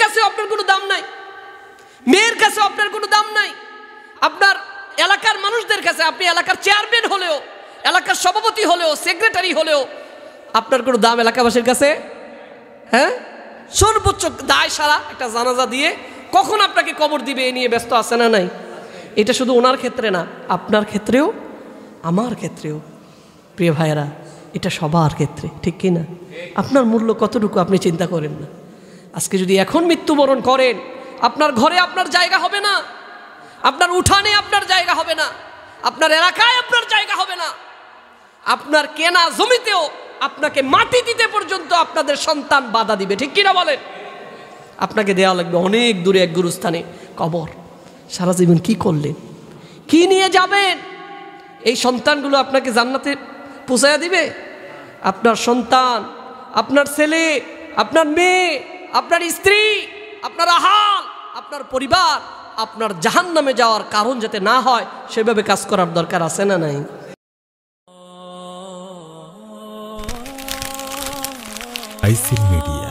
কাছেও আপনার কোনো দাম নাই, মেয়ের কাছেও আপনার কোনো দাম নাই, আপনার এলাকার মানুষদের কাছে, আপনি এলাকার চেয়ারম্যান হলেও, এলাকার সভাপতি হলেও, সেক্রেটারি হলেও আপনার কোনো দাম এলাকাবাসীর কাছে, হ্যাঁ? সর্বোচ্চ দায় সারা একটা জানাজা দিয়ে কখন আপনাকে কবর দিবে এ নিয়ে ব্যস্ত আছে না নাই? এটা শুধু ওনার ক্ষেত্রে না, আপনার ক্ষেত্রেও, আমার ক্ষেত্রেও। প্রিয় ভাইয়েরা, এটা সবার ক্ষেত্রে, ঠিক কি না? আপনার মূল্য কতটুকু আপনি চিন্তা করেন না। আজকে যদি এখন মৃত্যুবরণ করেন, আপনার ঘরে আপনার জায়গা হবে না, আপনার উঠানে আপনার জায়গা হবে না, আপনার এলাকায় আপনার জায়গা হবে না, আপনার কেনা জমিতেও আপনাকে মাটি দিতে পর্যন্ত আপনাদের সন্তান বাধা দিবে, ঠিক কিনা বলেন? আপনাকে দেওয়া লাগবে অনেক দূরে এক গুরুস্থানে কবর। সারা জীবন কি করলেন, কি নিয়ে যাবেন? এই সন্তানগুলো আপনাকে জান্নাতে পৌঁছায়া দিবে? আপনার সন্তান, আপনার ছেলে, আপনার মেয়ে, আপনার স্ত্রী, আপনার আহাল, আপনার পরিবার আপনার জাহান্নামে যাওয়ার কারণ যাতে না হয় সেভাবে কাজ করার দরকার আছে না নাই? আইসিল মিডিয়া,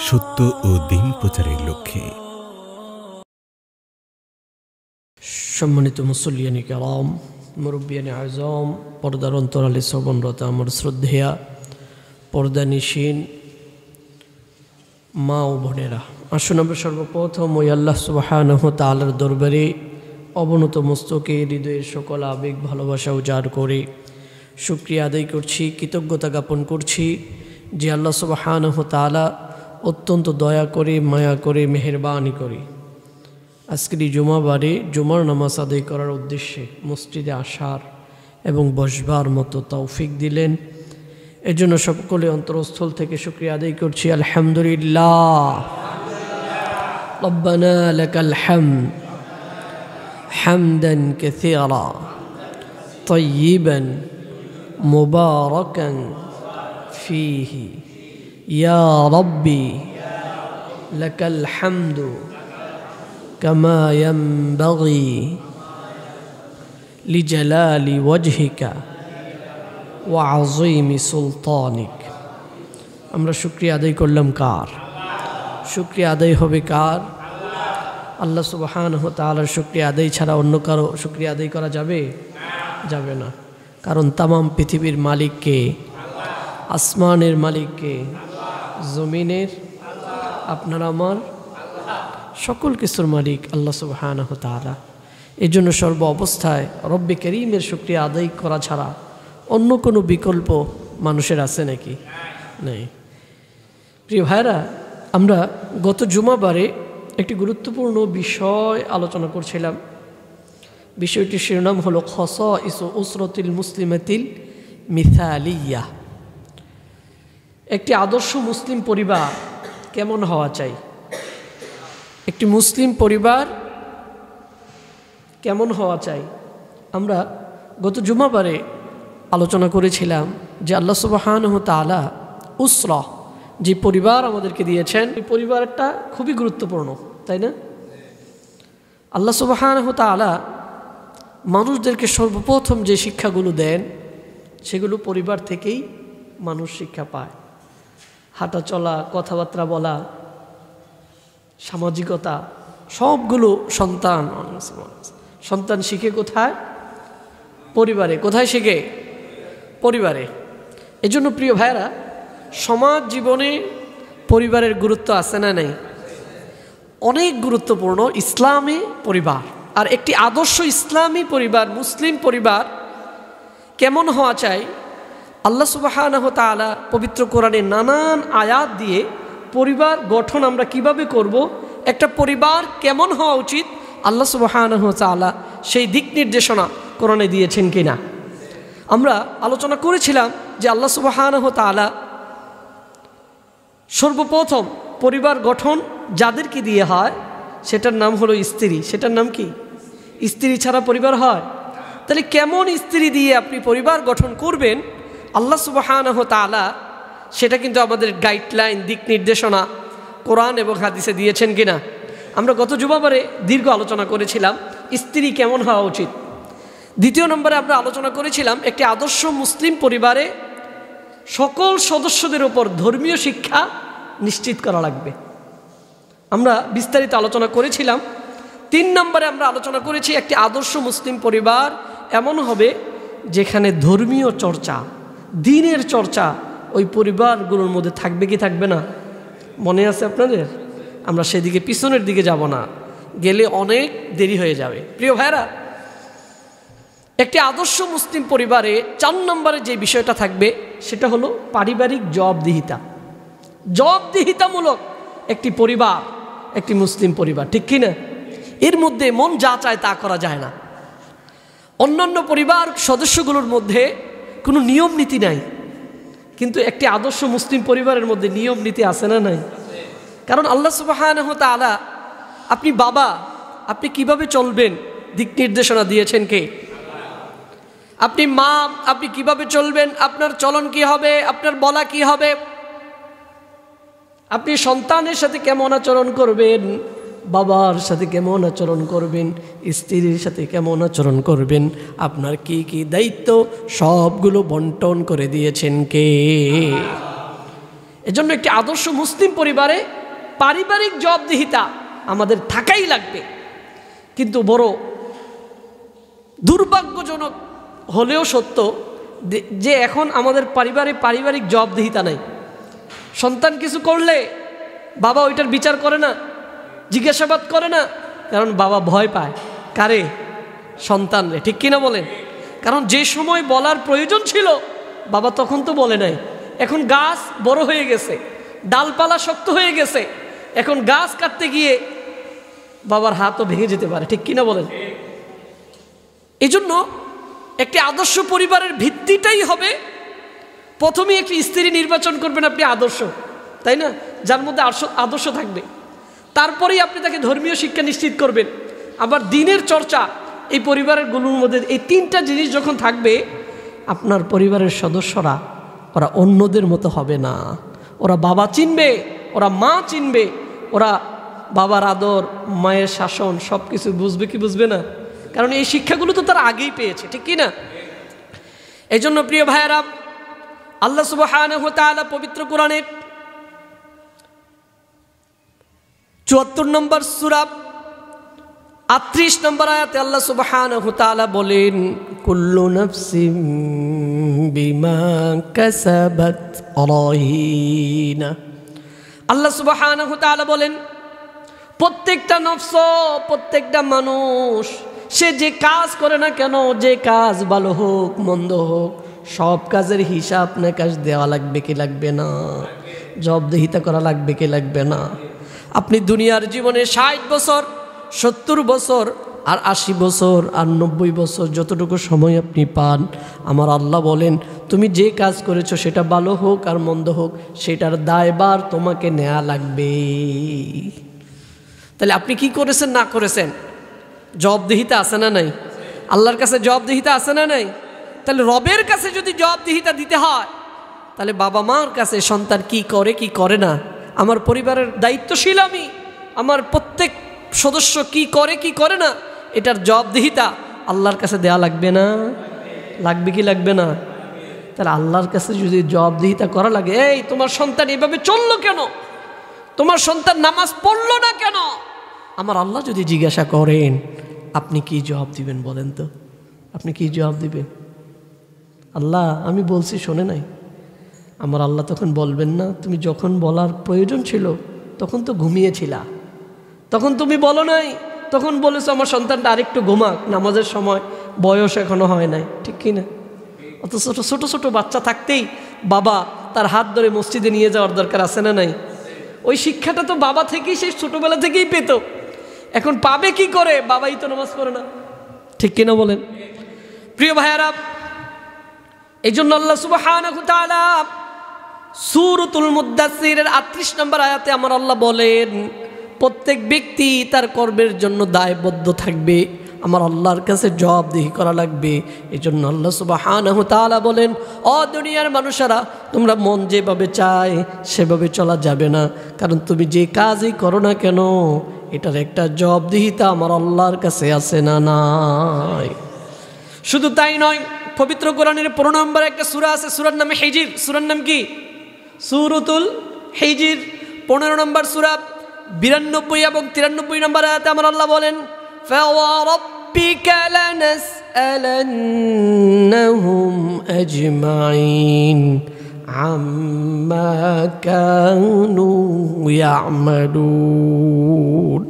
সত্য ও দিন প্রচারের লক্ষ্যে। সম্মানিত মুসল্লিয়ানি কেরাম, মুরব্বিয়ানি আজম, পর্দার অন্তরালে শ্রবণরত আমার শ্রদ্ধেয়া পর্দানিশীন মা ও বোনেরা, আসুন আমরা সর্বপ্রথম ওই আল্লাহ সুবহানাহু ওয়া তাআলার দরবারে অবনত মস্তকে হৃদয়ের সকল আবেগ ভালোবাসা উজাড় করে শুকরিয়া আদায় করছি, কৃতজ্ঞতা জ্ঞাপন করছি যে আল্লাহ সুবহানাহু ওয়া তাআলা অত্যন্ত দয়া করে, মায়া করে, মেহেরবানি করে আজকের এই জুমাবারে জুমার নামাজ আদায় করার উদ্দেশ্যে মসজিদে আসার এবং বসবার মতো তৌফিক দিলেন। এজন্য সকলে অন্তরস্থল থেকে শুকরিয়া আদায় করছি। আলহামদুলিল্লাহ, রব্বানা লাকাল হামদ হামদান কাসীরা তাইয়িবান মুবারাকান ফীহি ইয়া রাব্বি লাকাল হামদু কামা ইয়ানবাগি লিজালালি ওয়াজহিকা ওয়া আযীমি সুলতানিক। আমরা শুকরিয়া আদায় করলাম কার? শুকরিয়া আদায় হবে কার? আল্লাহ সুবহানাহু ওয়া তাআলার শুকরিয়া আদায় ছাড়া অন্য কারো শুকরিয়া আদায় করা যাবে? যাবে না। কারণ তামাম পৃথিবীর মালিক কে? আসমানের মালিক কে? জমিনের, আপনার আমার সকল কিছুর মালিক আল্লাহ সুবহানাহু ওয়া তাআলা। এই জন্য সর্ব অবস্থায় রব্বে করিমের শুকরিয়া আদায় করা ছাড়া অন্য কোনো বিকল্প মানুষের আছে নাকি? নেই। প্রিয় ভাইরা, আমরা গত জুমাবারে একটি গুরুত্বপূর্ণ বিষয় আলোচনা করছিলাম। বিষয়টির শিরোনাম হলো খাসাইস উসরাতিল মুসলিমাতিল মিসালিয়া। একটি আদর্শ মুসলিম পরিবার কেমন হওয়া চাই? একটি মুসলিম পরিবার কেমন হওয়া চাই? আমরা গত জুমাবারে আলোচনা করেছিলাম যে আল্লাহ সুবহানাহু ওয়া তাআলা উসরা, যে পরিবার আমাদেরকে দিয়েছেন, এই পরিবারটা খুবই গুরুত্বপূর্ণ, তাই না? আল্লাহ সুবহানাহু ওয়া তাআলা মানুষদেরকে সর্বপ্রথম যে শিক্ষাগুলো দেন সেগুলো পরিবার থেকেই মানুষ শিক্ষা পায়। হাঁটা চলা, কথাবার্তা বলা, সামাজিকতা, সবগুলো সন্তান শিখে কোথায়? পরিবারে। কোথায় শিখে? পরিবারে। এজন্য প্রিয় ভাইরা, সমাজ জীবনে পরিবারের গুরুত্ব আছে না নেই? অনেক গুরুত্বপূর্ণ ইসলামী পরিবার। আর একটি আদর্শ ইসলামী পরিবার, মুসলিম পরিবার কেমন হওয়া চাই? আল্লাহ সুবহানাহু ওয়া তাআলা পবিত্র কোরআনে নানান আয়াত দিয়ে পরিবার গঠন আমরা কিভাবে করব, একটা পরিবার কেমন হওয়া উচিত, আল্লাহ সুবহানাহু ওয়া তাআলা সেই দিক নির্দেশনা কোরআনে দিয়েছেন কিনা আমরা আলোচনা করেছিলাম যে আল্লাহ সুবহানাহু ওয়া তাআলা সর্বপ্রথম পরিবার গঠন যাদেরকে দিয়ে হয় সেটার নাম হলো স্ত্রী। সেটার নাম কি? স্ত্রী ছাড়া পরিবার হয়? তাহলে কেমন স্ত্রী দিয়ে আপনি পরিবার গঠন করবেন আল্লাহ সুবহানাহু ওয়া তাআলা সেটা কিন্তু আমাদের গাইডলাইন, দিক নির্দেশনা কোরআন এবং হাদিসে দিয়েছেন কিনা আমরা গত জুমাবারে দীর্ঘ আলোচনা করেছিলাম স্ত্রী কেমন হওয়া উচিত। দ্বিতীয় নম্বরে আমরা আলোচনা করেছিলাম একটি আদর্শ মুসলিম পরিবারে সকল সদস্যদের উপর ধর্মীয় শিক্ষা নিশ্চিত করা লাগবে। আমরা বিস্তারিত আলোচনা করেছিলাম। 3 নম্বরে আমরা আলোচনা করেছি একটি আদর্শ মুসলিম পরিবার এমন হবে যেখানে ধর্মীয় চর্চা, দ্বীনের চর্চা ওই পরিবারগুলোর মধ্যে থাকবে কি থাকবে না? মনে আছে আপনাদের? আমরা সেদিকে পিছনের দিকে যাব না, গেলে অনেক দেরি হয়ে যাবে। প্রিয় ভাইরা, একটি আদর্শ মুসলিম পরিবারে 4 নম্বরে যে বিষয়টা থাকবে সেটা হলো পারিবারিক জবাবদিহিতা। জবাবদিহিতামূলক একটি পরিবার, একটি মুসলিম পরিবার, ঠিক কি না? এর মধ্যে মন যা চায় তা করা যায় না। অন্যান্য পরিবার সদস্যগুলোর মধ্যে কোনো নিয়ম নীতি নাই, কিন্তু একটি আদর্শ মুসলিম পরিবারের মধ্যে নিয়ম নীতি আছে না নাই? কারণ আল্লাহ সুবহানাহু ওয়া তাআলা, আপনি বাবা, আপনি কিভাবে চলবেন দিক নির্দেশনা দিয়েছেন কে? আপনি মা, আপনি কিভাবে চলবেন, আপনার চলন কি হবে, আপনার বলা কি হবে, আপনি সন্তানের সাথে কেমন আচরণ করবেন, বাবার সাথে কেমন আচরণ করবেন, স্ত্রীর সাথে কেমন আচরণ করবেন, আপনার কি কি দায়িত্ব সবগুলো বন্টন করে দিয়েছেন কে? এজন্য একটি আদর্শ মুসলিম পরিবারে পারিবারিক জবাবদিহিতা আমাদের থাকাই লাগবে। কিন্তু বড় দুর্ভাগ্যজনক হলেও সত্য যে এখন আমাদের পারিবারিক জবাবদিহিতা নাই। সন্তান কিছু করলে বাবা ওইটার বিচার করে না, জিজ্ঞাসাবাদ করে না, কারণ বাবা ভয় পায় কারে? সন্তানরে, ঠিক কিনা বলেন? কারণ যে সময় বলার প্রয়োজন ছিল বাবা তখন তো বলে নাই। এখন গাছ বড় হয়ে গেছে, ডালপালা শক্ত হয়ে গেছে, এখন গাছ কাটতে গিয়ে বাবার হাতও ভেঙে যেতে পারে, ঠিক কিনা বলেন? এই জন্য একটি আদর্শ পরিবারের ভিত্তিটাই হবে, প্রথমে একটি স্ত্রী নির্বাচন করবেন আপনি আদর্শ, তাই না? যার মধ্যে আদর্শ থাকবে। তারপরেই আপনি তাকে ধর্মীয় শিক্ষা নিশ্চিত করবেন। আবার দ্বীনের চর্চা এই পরিবারের গুলোর মধ্যে, এই 3টা জিনিস যখন থাকবে, আপনার পরিবারের সদস্যরা ওরা অন্যদের মতো হবে না। ওরা বাবা চিনবে, ওরা মা চিনবে, ওরা বাবার আদর, মায়ের শাসন সব কিছু বুঝবে কি বুঝবে না? কারণ এই শিক্ষাগুলো তো তারা আগেই পেয়েছে, ঠিক কি না? এই জন্য প্রিয় ভাইয়েরা, আল্লাহ সুবহানাহু ওয়া তাআলা পবিত্র কোরআনে 74 নম্বর সূরা 38 নম্বর আয়াতে আল্লাহ সুবহানাহু ওয়া তাআলা বলেন, কুল্লু নাফসিন বিমা কাসাবাত রাহিনা। আল্লাহ সুবহানাহু ওয়া তাআলা বলেন, প্রত্যেকটা নফস, প্রত্যেকটা মানুষ সে যে কাজ করে না কেন, যে কাজ ভালো হোক মন্দ হোক, সব কাজের হিসাব নিকাশ দেওয়া লাগবে কি লাগবে না? জবাবদিহিতা করা লাগবে কি লাগবে না? আপনি দুনিয়ার জীবনে 60 বছর, 70 বছর, আর 80 বছর, আর 90 বছর, যতটুকু সময় আপনি পান, আমার আল্লাহ বলেন তুমি যে কাজ করেছো সেটা ভালো হোক আর মন্দ হোক, সেটার দায়ভার তোমাকে নেওয়া লাগবে। তাহলে আপনি কি করেছেন না করেছেন, জবাবদিহিতা আছে না নাই? আল্লাহর কাছে জবাবদিহিতা আছে না নাই? তাহলে রবের কাছে যদি জবাবদিহিতা দিতে হয়, তাহলে বাবা মার কাছে সন্তান কি করে কি করে না, আমার পরিবারের দায়িত্বশীল আমি, আমার প্রত্যেক সদস্য কি করে কি করে না, এটার জবাবদিহিতা আল্লাহর কাছে দেয়া লাগবে না? লাগবে কি লাগবে না? তাহলে আল্লাহর কাছে যদি জবাবদিহিতা করা লাগে, এই তোমার সন্তান এভাবে চললো কেন, তোমার সন্তান নামাজ পড়লো না কেন, আমার আল্লাহ যদি জিজ্ঞাসা করেন, আপনি কি জবাব দিবেন বলেন তো? আপনি কি জবাব দিবেন? আল্লাহ আমি বলছি শোনে নাই। আমার আল্লাহ তখন বলবেন না, তুমি যখন বলার প্রয়োজন ছিল তখন তো ঘুমিয়েছিলা, তখন তুমি বলো নাই, তখন বলেছো আমার সন্তানটা আরেকটু ঘুমাক, নামাজের সময়, বয়স এখনো হয় নাই, ঠিক কি না? অত ছোট ছোট বাচ্চা থাকতেই বাবা তার হাত ধরে মসজিদে নিয়ে যাওয়ার দরকার আছে না নাই? ওই শিক্ষাটা তো বাবা থেকেই, সেই ছোটবেলা থেকেই পেত। এখন পাবে কি করে? বাবাই তো নামাজ পড়ে না, ঠিক কিনা বলেন? প্রিয় ভাইয়ারা, এই জন্য আল্লাহ সুবহানাহু ওয়া তাআলা সূরাতুল মুদ্দাসসিরের 38 নম্বর আয়াতে আমার আল্লাহ বলেন, প্রত্যেক ব্যক্তি তার কর্মের জন্য দায়বদ্ধ থাকবে, আমার আল্লাহর কাছে জবাবদিহি করা লাগবে। এই জন্য আল্লাহ সুবহানাহু ওয়া তাআলা বলেন, ও দুনিয়ার মানুষেরা, তোমরা মন যেভাবে চায় সেভাবে চলা যাবে না, কারণ তুমি যে কাজই করো না কেন এটার একটা জবাবদিহিতা আমার আল্লাহর কাছে আছে না নাই? শুধু তাই নয়, পবিত্র কোরআনের 15 নম্বর একটা সূরা আছে, সূরার নাম হিজর। সূরার নাম কি? সূরাতুল হিজর, 15 নম্বর সূরা। 92 এবং 93 নম্বর আয়াতে আমার আল্লাহ বলেন ফাওয়ারাব্বিকা লানাসআলান্নাহুম আজমাইন আম্মা কানু ইয়ামালুন।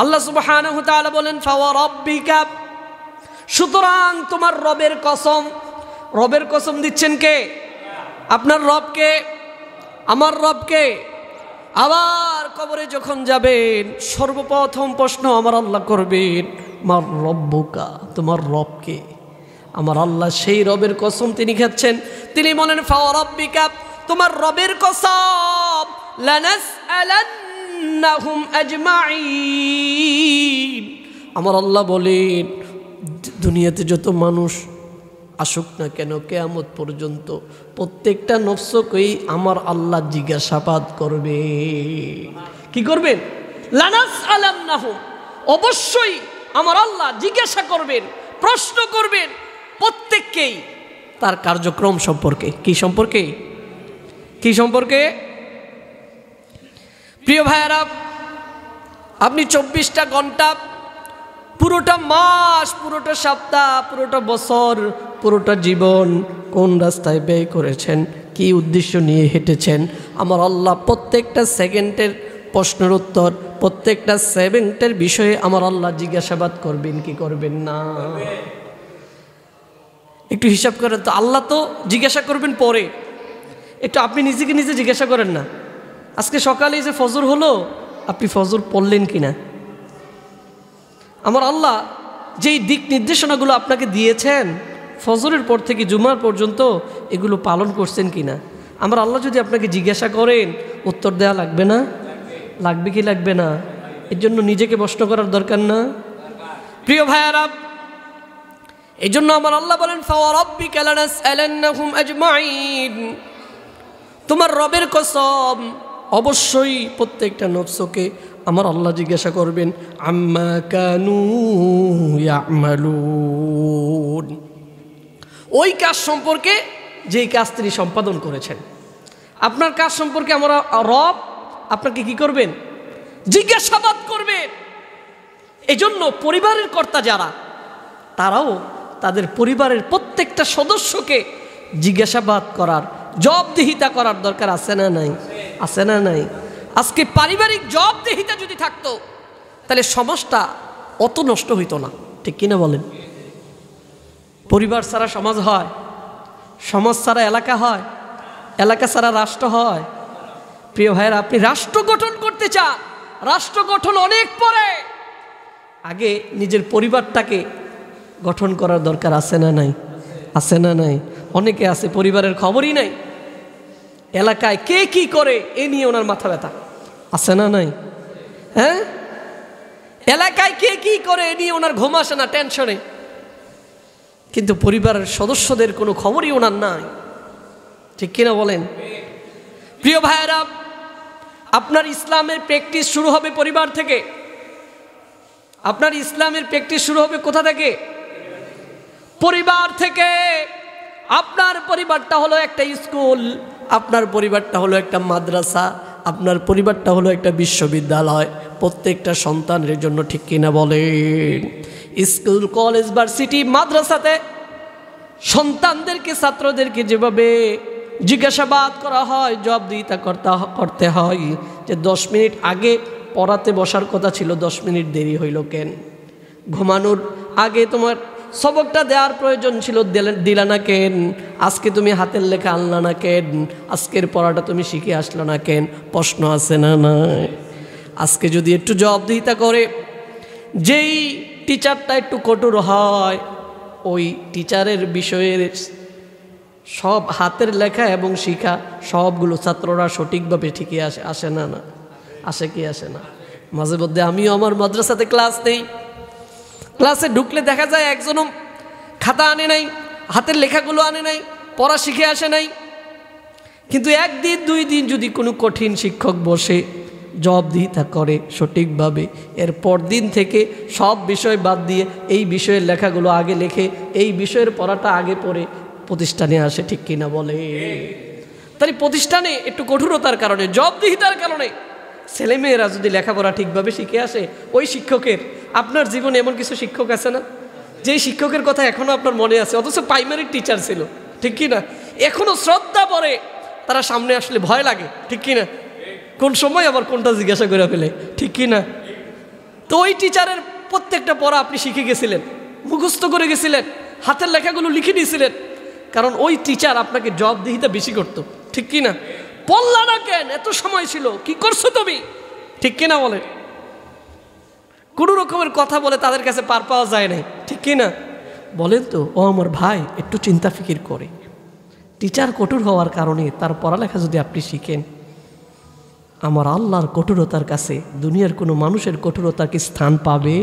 আল্লাহ সুবহানাহু ওয়া তাআলা বলেন ফাওয়ারাব্বিকা, সুতরাং তোমার রবের কসম। রবের কসম দিচ্ছেন কে? আপনার রবকে, আমার রবকে। আবার কবরে যখন যাবেন সর্বপ্রথম প্রশ্ন আমার আল্লাহ করবেন মার রব্বুকা, তোমার রবকে। আমার আল্লাহ সেই রবের কসম তিনি খাচ্ছেন, তিনি বলেন ফাওয়ারাব্বিকা, তোমার রবের কসম, লানাসআলান্নাহুম আজমাইন। আমার আল্লাহ বলেন দুনিয়াতে যত মানুষ আসুক না কেন কিয়ামত পর্যন্ত প্রত্যেকটা নফসকেই আমার আল্লাহ জিজ্ঞাসাবাদ করবে। কি করবেন? লানাসআলান্নাহুম, অবশ্যই আমার আল্লাহ জিজ্ঞাসা করবেন, প্রশ্ন করবেন প্রত্যেককেই তার কার্যক্রম সম্পর্কে। কি সম্পর্কে? কি সম্পর্কে? প্রিয় ভাইয়েরা, আপনি 24টা ঘন্টা, পুরোটা মাস, পুরোটা সপ্তাহ, পুরোটা বছর, পুরোটা জীবন কোন রাস্তায় ব্যয় করেছেন, কি উদ্দেশ্য নিয়ে হেঁটেছেন, আমার আল্লাহ প্রত্যেকটা সেকেন্ডের প্রশ্নের উত্তর, প্রত্যেকটা সেকেন্ডের বিষয়ে আমার আল্লাহ জিজ্ঞাসাবাদ করবেন কি করবেন না? একটু হিসাব করেন তো। আল্লাহ তো জিজ্ঞাসা করবেন পরে, একটু আপনি নিজেকে নিজে জিজ্ঞাসা করেন না। আজকে সকালে যে ফজর হলো, আপনি ফজর পড়লেন কিনা? আমার আল্লাহ যেই দিক নির্দেশনাগুলো আপনাকে দিয়েছেন ফজরের পর থেকে জুমার পর্যন্ত, এগুলো পালন করছেন কিনা? আমার আল্লাহ যদি আপনাকে জিজ্ঞাসা করেন, উত্তর দেওয়া লাগবে না? লাগবে কি লাগবে না? এর জন্য নিজেকে প্রশ্ন করার দরকার না? প্রিয় ভাইয়ারা, এই জন্য আমার আল্লাহ বলেন ফাওয়ারাব্বিকা লানাসআলান্নাহুম আজমাইন, তোমার রবের কসম, অবশ্যই প্রত্যেকটা নফসকে আমার আল্লাহ জিজ্ঞাসা করবেন আম্মা কানু ইয়ামালুন, ওই কাজ সম্পর্কে যেই কাজ তিনি সম্পাদন করেছেন। আপনার কাজ সম্পর্কে আমরা রব আপনাকে কি করবেন? জিজ্ঞাসাবাদ করবেন। এজন্য পরিবারের কর্তা যারা, তারাও তাদের পরিবারের প্রত্যেকটা সদস্যকে জিজ্ঞাসাবাদ করার, জবাবদিহিতা করার দরকার আছে না নাই? আছে না নাই? আজকে পারিবারিক জবাবদিহিতা যদি থাকতো তাহলে সমাজটা অত নষ্ট হইতো না, ঠিক কিনা বলেন? পরিবার ছাড়া সমাজ হয়, সমাজ ছাড়া এলাকা হয়, এলাকা ছাড়া রাষ্ট্র হয়। প্রিয় ভাইয়েরা, আপনি রাষ্ট্র গঠন করতে চান, রাষ্ট্র গঠন অনেক পরে, আগে নিজের পরিবারটাকে গঠন করার দরকার আছে না নাই? আছে না নাই? অনেকে আছে পরিবারের খবরই নাই, এলাকায় কে কি করে এ নিয়ে ওনার মাথা ব্যথা, আছে না নাই? হ্যাঁ, এলাকায় কে কি করে এ নিয়ে ওনার ঘুম আসে না, টেনশনে। কিন্তু পরিবারের সদস্যদের কোনো খবরই ওনার নাই, ঠিক কিনা বলেন? প্রিয় ভাইয়েরা, আপনার ইসলামের প্র্যাকটিস শুরু হবে পরিবার থেকে। আপনার ইসলামের প্র্যাকটিস শুরু হবে কোথা থেকে? পরিবার থেকে। আপনার পরিবারটা হলো একটা স্কুল, আপনার পরিবারটা হলো একটা মাদ্রাসা, আপনার পরিবারটা হলো একটা বিশ্ববিদ্যালয় প্রত্যেকটা সন্তানের জন্য, ঠিক কিনা বলেন? স্কুল, কলেজ, ভার্সিটি, মাদ্রাসাতে সন্তানদেরকে, ছাত্রদেরকে যেভাবে জিজ্ঞাসাবাদ করা হয়, জবাবদিহিতা করতে হয়, যে 10 মিনিট আগে পড়াতে বসার কথা ছিল, 10 মিনিট দেরি হইল কেন? ঘুমানোর আগে তোমার সবকটা দেওয়ার প্রয়োজন ছিল, দিলা না কেন? আজকে তুমি হাতের লেখা আনলা না কেন? আজকের পড়াটা তুমি শিখে আসলো না কেন? প্রশ্ন আছে না নাই? আজকে যদি একটু জবাবদিহিতা করে, যেই টিচারটা একটু কঠোর হয়, ওই টিচারের বিষয়ের সব হাতের লেখা এবং শিখা সবগুলো ছাত্ররা সঠিকভাবে ঠিকই আসে না? না আসে কি আসে না? মাঝে মধ্যে আমিও আমার মাদ্রাসাতে ক্লাস নেই, ক্লাসে ঢুকলে দেখা যায় একজনও খাতা আনে নাই, হাতের লেখাগুলো আনে নাই, পড়া শিখে আসে নাই। কিন্তু 1 দিন 2 দিন যদি কোনো কঠিন শিক্ষক বসে জবাবদিহিতা করে সঠিকভাবে, এরপর দিন থেকে সব বিষয় বাদ দিয়ে এই বিষয়ের লেখাগুলো আগে লেখে, এই বিষয়ের পড়াটা আগে পড়ে প্রতিষ্ঠানে আসে, ঠিক কিনা বলে? তাই প্রতিষ্ঠানে একটু কঠোরতার কারণে, জবাবদিহিতার কারণে ছেলেমেয়েরা যদি লেখাপড়া ঠিকভাবে শিখে আসে, ওই শিক্ষকের, আপনার জীবনে এমন কিছু শিক্ষক আছে না যেই শিক্ষকের কথা এখনো আপনার মনে আছে, অথচ প্রাইমারি টিচার ছিল, ঠিক কি না? এখনো শ্রদ্ধা পড়ে, তারা সামনে আসলে ভয় লাগে, ঠিক কি না? কোন সময় আবার কোনটা জিজ্ঞাসা করে ফেলে, ঠিক কি না? তো ওই টিচারের প্রত্যেকটা পড়া আপনি শিখে গেছিলেন, মুখস্থ করে গেছিলেন, হাতের লেখাগুলো লিখে নিয়েছিলেন, কারণ ওই টিচার আপনাকে জবাবদিহিতা বেশি করতো, ঠিক কি না? পড়লা না কেন, এত সময় ছিল, কি করছো তুমি, ঠিক কিনা বলে? কোনো রকমের কথা বলে তাদের কাছে পার পাওয়া যায় নাই, ঠিক কিনা বলেন? তো ও আমার ভাই একটু চিন্তা ফিকির করে, টিচার কঠোর হওয়ার কারণে তার পড়ালেখা যদি আপনি শিখেন, আমার আল্লাহর কঠোরতার কাছে দুনিয়ার কোনো মানুষের কঠোরতা কি স্থান পাবে?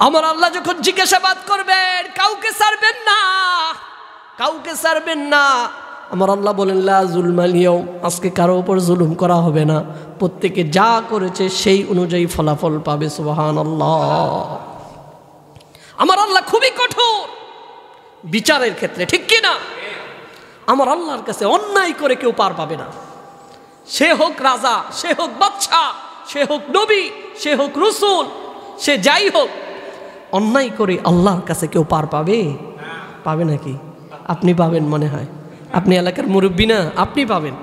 আমার আল্লাহ যখন জিজ্ঞাসাবাদ করবেন, কাউকে ছাড়বেন না, কাউকে ছাড়বেন না। আমার আল্লাহ বলেন, লা যুলমাল ইয়াউম, আজকে কারো উপর জুলুম করা হবে না, প্রত্যেকে যা করেছে সেই অনুযায়ী ফলাফল পাবে। সুবহানাল্লাহ। আমার আল্লাহ খুবই কঠোর বিচারের ক্ষেত্রে, ঠিক কি না? আমার আল্লাহর কাছে অন্যায় করে কেউ পার পাবে না, সে হোক রাজা, সে হোক বাদশা, সে হোক নবী, সে হোক রসুল, সে যাই হোক, অন্যায় করে আল্লাহর কাছে কেউ পার পাবে? পাবে নাকি? আপনি পাবেন মনে হয়, আপনি এলাকার মুরব্বী না, আপনি পাবেন।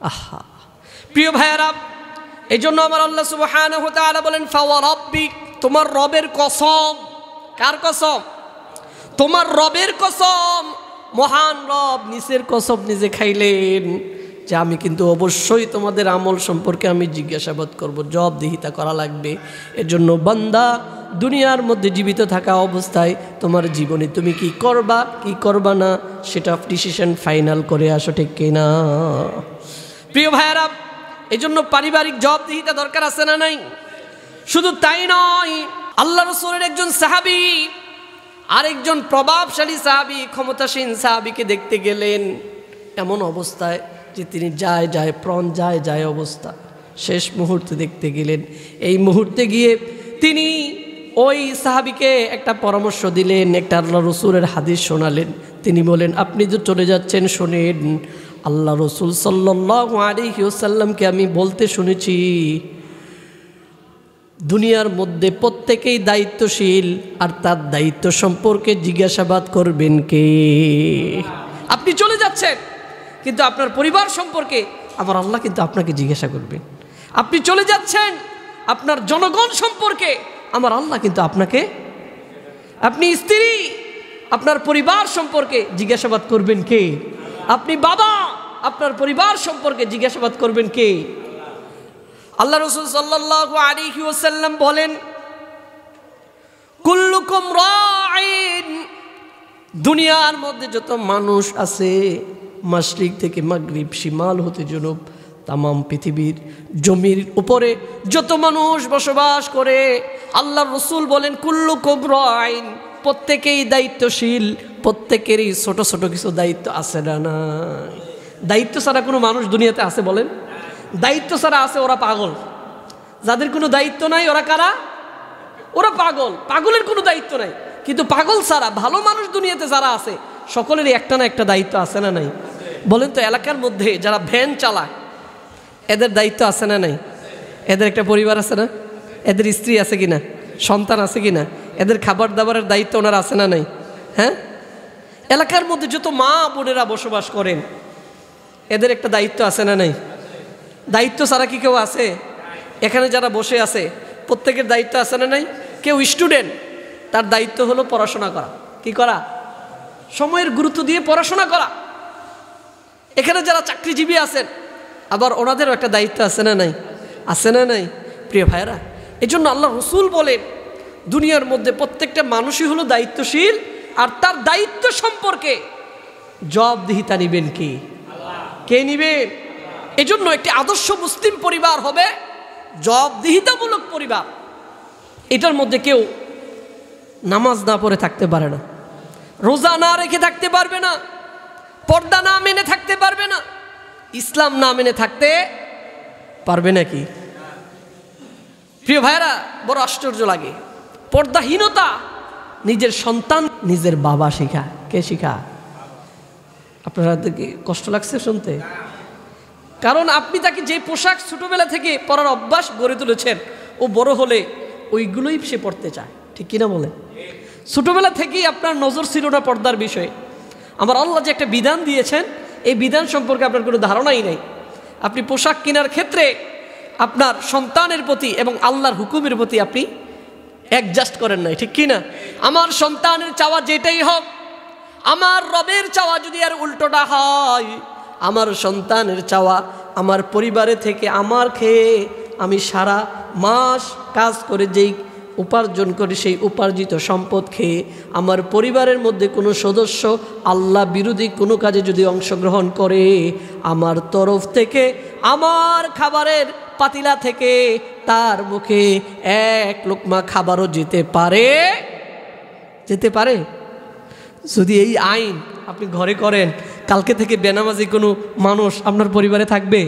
আহা প্রিয় ভাইয়ারা, এই জন্য আমার আল্লাহ সুবহানাহু ওয়া তাআলা বলেন, ফাওয়ারাব্বিক, তোমার রবের কসম। কার কসম? তোমার রবের কসম। মহান রব নিজের কসম নিজে খাইলেন যে আমি কিন্তু অবশ্যই তোমাদের আমল সম্পর্কে আমি জিজ্ঞাসাবাদ করব, জবাবদিহিতা করা লাগবে। এর জন্য বান্দা, দুনিয়ার মধ্যে জীবিত থাকা অবস্থায় তোমার জীবনে তুমি কি করবা কি করবা না সেটা ডিসিশন ফাইনাল করে আসো, ঠিক কিনা? প্রিয় ভাইয়েরা, এই জন্য পারিবারিক জবাবদিহিতা দরকার আছে না নাই? শুধু তাই নয়, আল্লাহ রাসূলের একজন সাহাবী আরেকজন প্রভাবশালী সাহাবী, ক্ষমতাসীন সাহাবীকে দেখতে গেলেন এমন অবস্থায় যে তিনি যায় প্রাণ যায় অবস্থা, শেষ মুহূর্তে দেখতে গেলেন। এই মুহূর্তে গিয়ে তিনি ওই সাহাবীকে একটা পরামর্শ দিলেন, একটা আল্লাহ রসুলের হাদিস শোনালেন। তিনি বলেন, আপনি তো চলে যাচ্ছেন, শোনেন, আল্লাহ রসুল সাল্লাল্লাহু আলাইহি ওয়াসাল্লামকে আমি বলতে শুনেছি, দুনিয়ার মধ্যে প্রত্যেকেই দায়িত্বশীল, আর তার দায়িত্ব সম্পর্কে জিজ্ঞাসাবাদ করবেন কে? আপনি চলে যাচ্ছেন, কিন্তু আপনার পরিবার সম্পর্কে আমার আল্লাহ কিন্তু আপনাকে জিজ্ঞাসা করবেন। আপনি চলে যাচ্ছেন, আপনার জনগণ সম্পর্কে আমার আল্লাহ কিন্তু আপনাকে, আপনি স্ত্রী, আপনার পরিবার সম্পর্কে জিজ্ঞাসাবাদ করবেন কে? আপনি বাবা, আপনার পরিবার সম্পর্কে জিজ্ঞাসাবাদ করবেন কে? আল্লাহ রাসূল সাল্লাল্লাহু আলাইহি ওয়াসাল্লাম বলেন, কুল্লুকুম রাঈন, দুনিয়ার মধ্যে যত মানুষ আছে, মাশরিক থেকে মাগরিব, শিমাল হতে জনুব, তামাম পৃথিবীর জমির উপরে যত মানুষ বসবাস করে, আল্লাহর রাসূল বলেন, কুল্লুকুম রাঈন, প্রত্যেকেই দায়িত্বশীল, প্রত্যেকেরই ছোট ছোট কিছু দায়িত্ব আছে না নাই? দায়িত্ব ছাড়া কোনো মানুষ দুনিয়াতে আছে বলেন? দায়িত্ব ছাড়া আছে ওরা পাগল। যাদের কোনো দায়িত্ব নাই ওরা কারা? ওরা পাগল। পাগলের কোনো দায়িত্ব নাই। কিন্তু পাগল ছাড়া ভালো মানুষ দুনিয়াতে যারা আছে সকলেরই একটা না একটা দায়িত্ব আছে না নাই? বলেন তো, এলাকার মধ্যে যারা ভ্যান চালায় এদের দায়িত্ব আছে না নাই? এদের একটা পরিবার আছে না? এদের স্ত্রী আছে কিনা? সন্তান আছে কিনা? এদের খাবার দাবারের দায়িত্ব ওনারা আছে না নাই? হ্যাঁ, এলাকার মধ্যে যত মা বোনেরা বসবাস করেন এদের একটা দায়িত্ব আছে না নাই? দায়িত্ব ছাড়া কি কেউ আছে? এখানে যারা বসে আছে প্রত্যেকের দায়িত্ব আছে না নাই? কেউ স্টুডেন্ট, তার দায়িত্ব হলো পড়াশোনা করা। কি করা? সময়ের গুরুত্ব দিয়ে পড়াশোনা করা। এখানে যারা চাকরিজীবী আছেন আবার ওনাদেরও একটা দায়িত্ব আছে না নাই? আছে না নাই? প্রিয় ভাইয়েরা, এই জন্য আল্লাহ রসুল বলেন, দুনিয়ার মধ্যে প্রত্যেকটা মানুষই হলো দায়িত্বশীল, আর তার দায়িত্ব সম্পর্কে জবাবদিহিতা নিবেন কে? কে নিবেন? এই জন্য একটি আদর্শ মুসলিম পরিবার হবে জবাবদিহিতামূলক পরিবার। এটার মধ্যে কেউ নামাজ না পড়ে থাকতে পারে না, রোজা না রেখে থাকতে পারবে না, পর্দা না মেনে থাকতে পারবে না, ইসলাম না মেনে থাকতে পারবে নাকি? প্রিয় ভাইরা, বড় আশ্চর্য লাগে, পর্দাহীনতা নিজের সন্তান নিজের বাবা শিখা। কে শিখা? আপনারা কি কষ্ট লাগছে শুনতে? কারণ আপনি তাকে যে পোশাক ছোটোবেলা থেকে পরার অভ্যাস গড়ে তুলেছেন, ও বড় হলে ওইগুলোই সে পড়তে চায়। ঠিক কিনা বলেন? ছোটোবেলা থেকেই আপনার নজর ছিল না পর্দার বিষয়ে। আমার আল্লাহ যে একটা বিধান দিয়েছেন, এই বিধান সম্পর্কে আপনার কোনো ধারণাই নেই। আপনি পোশাক কেনার ক্ষেত্রে আপনার সন্তানের প্রতি এবং আল্লাহর হুকুমের প্রতি আপনি অ্যাডজাস্ট করেন নাই। ঠিক কিনা? আমার সন্তানের চাওয়া যেটাই হোক, আমার রবের চাওয়া যদি আর উল্টোটা হয়, আমার সন্তানের চাওয়া আমার পরিবারে থেকে আমার খেয়ে আমি সারা মাস কাজ করে যেই উপার্জন করে সেই উপার্জিত সম্পদ খেয়ে আমার পরিবারের মধ্যে কোনো সদস্য আল্লাহ বিরোধী কোনো কাজে যদি অংশগ্রহণ করে, আমার তরফ থেকে আমার খাবারের পাতিলা থেকে তার মুখে এক লোকমা খাবারও যেতে পারে। যদি এই আইন আপনি ঘরে করেন, কালকে থেকে বেনামাজি কোনো মানুষ আপনার পরিবারে থাকবে?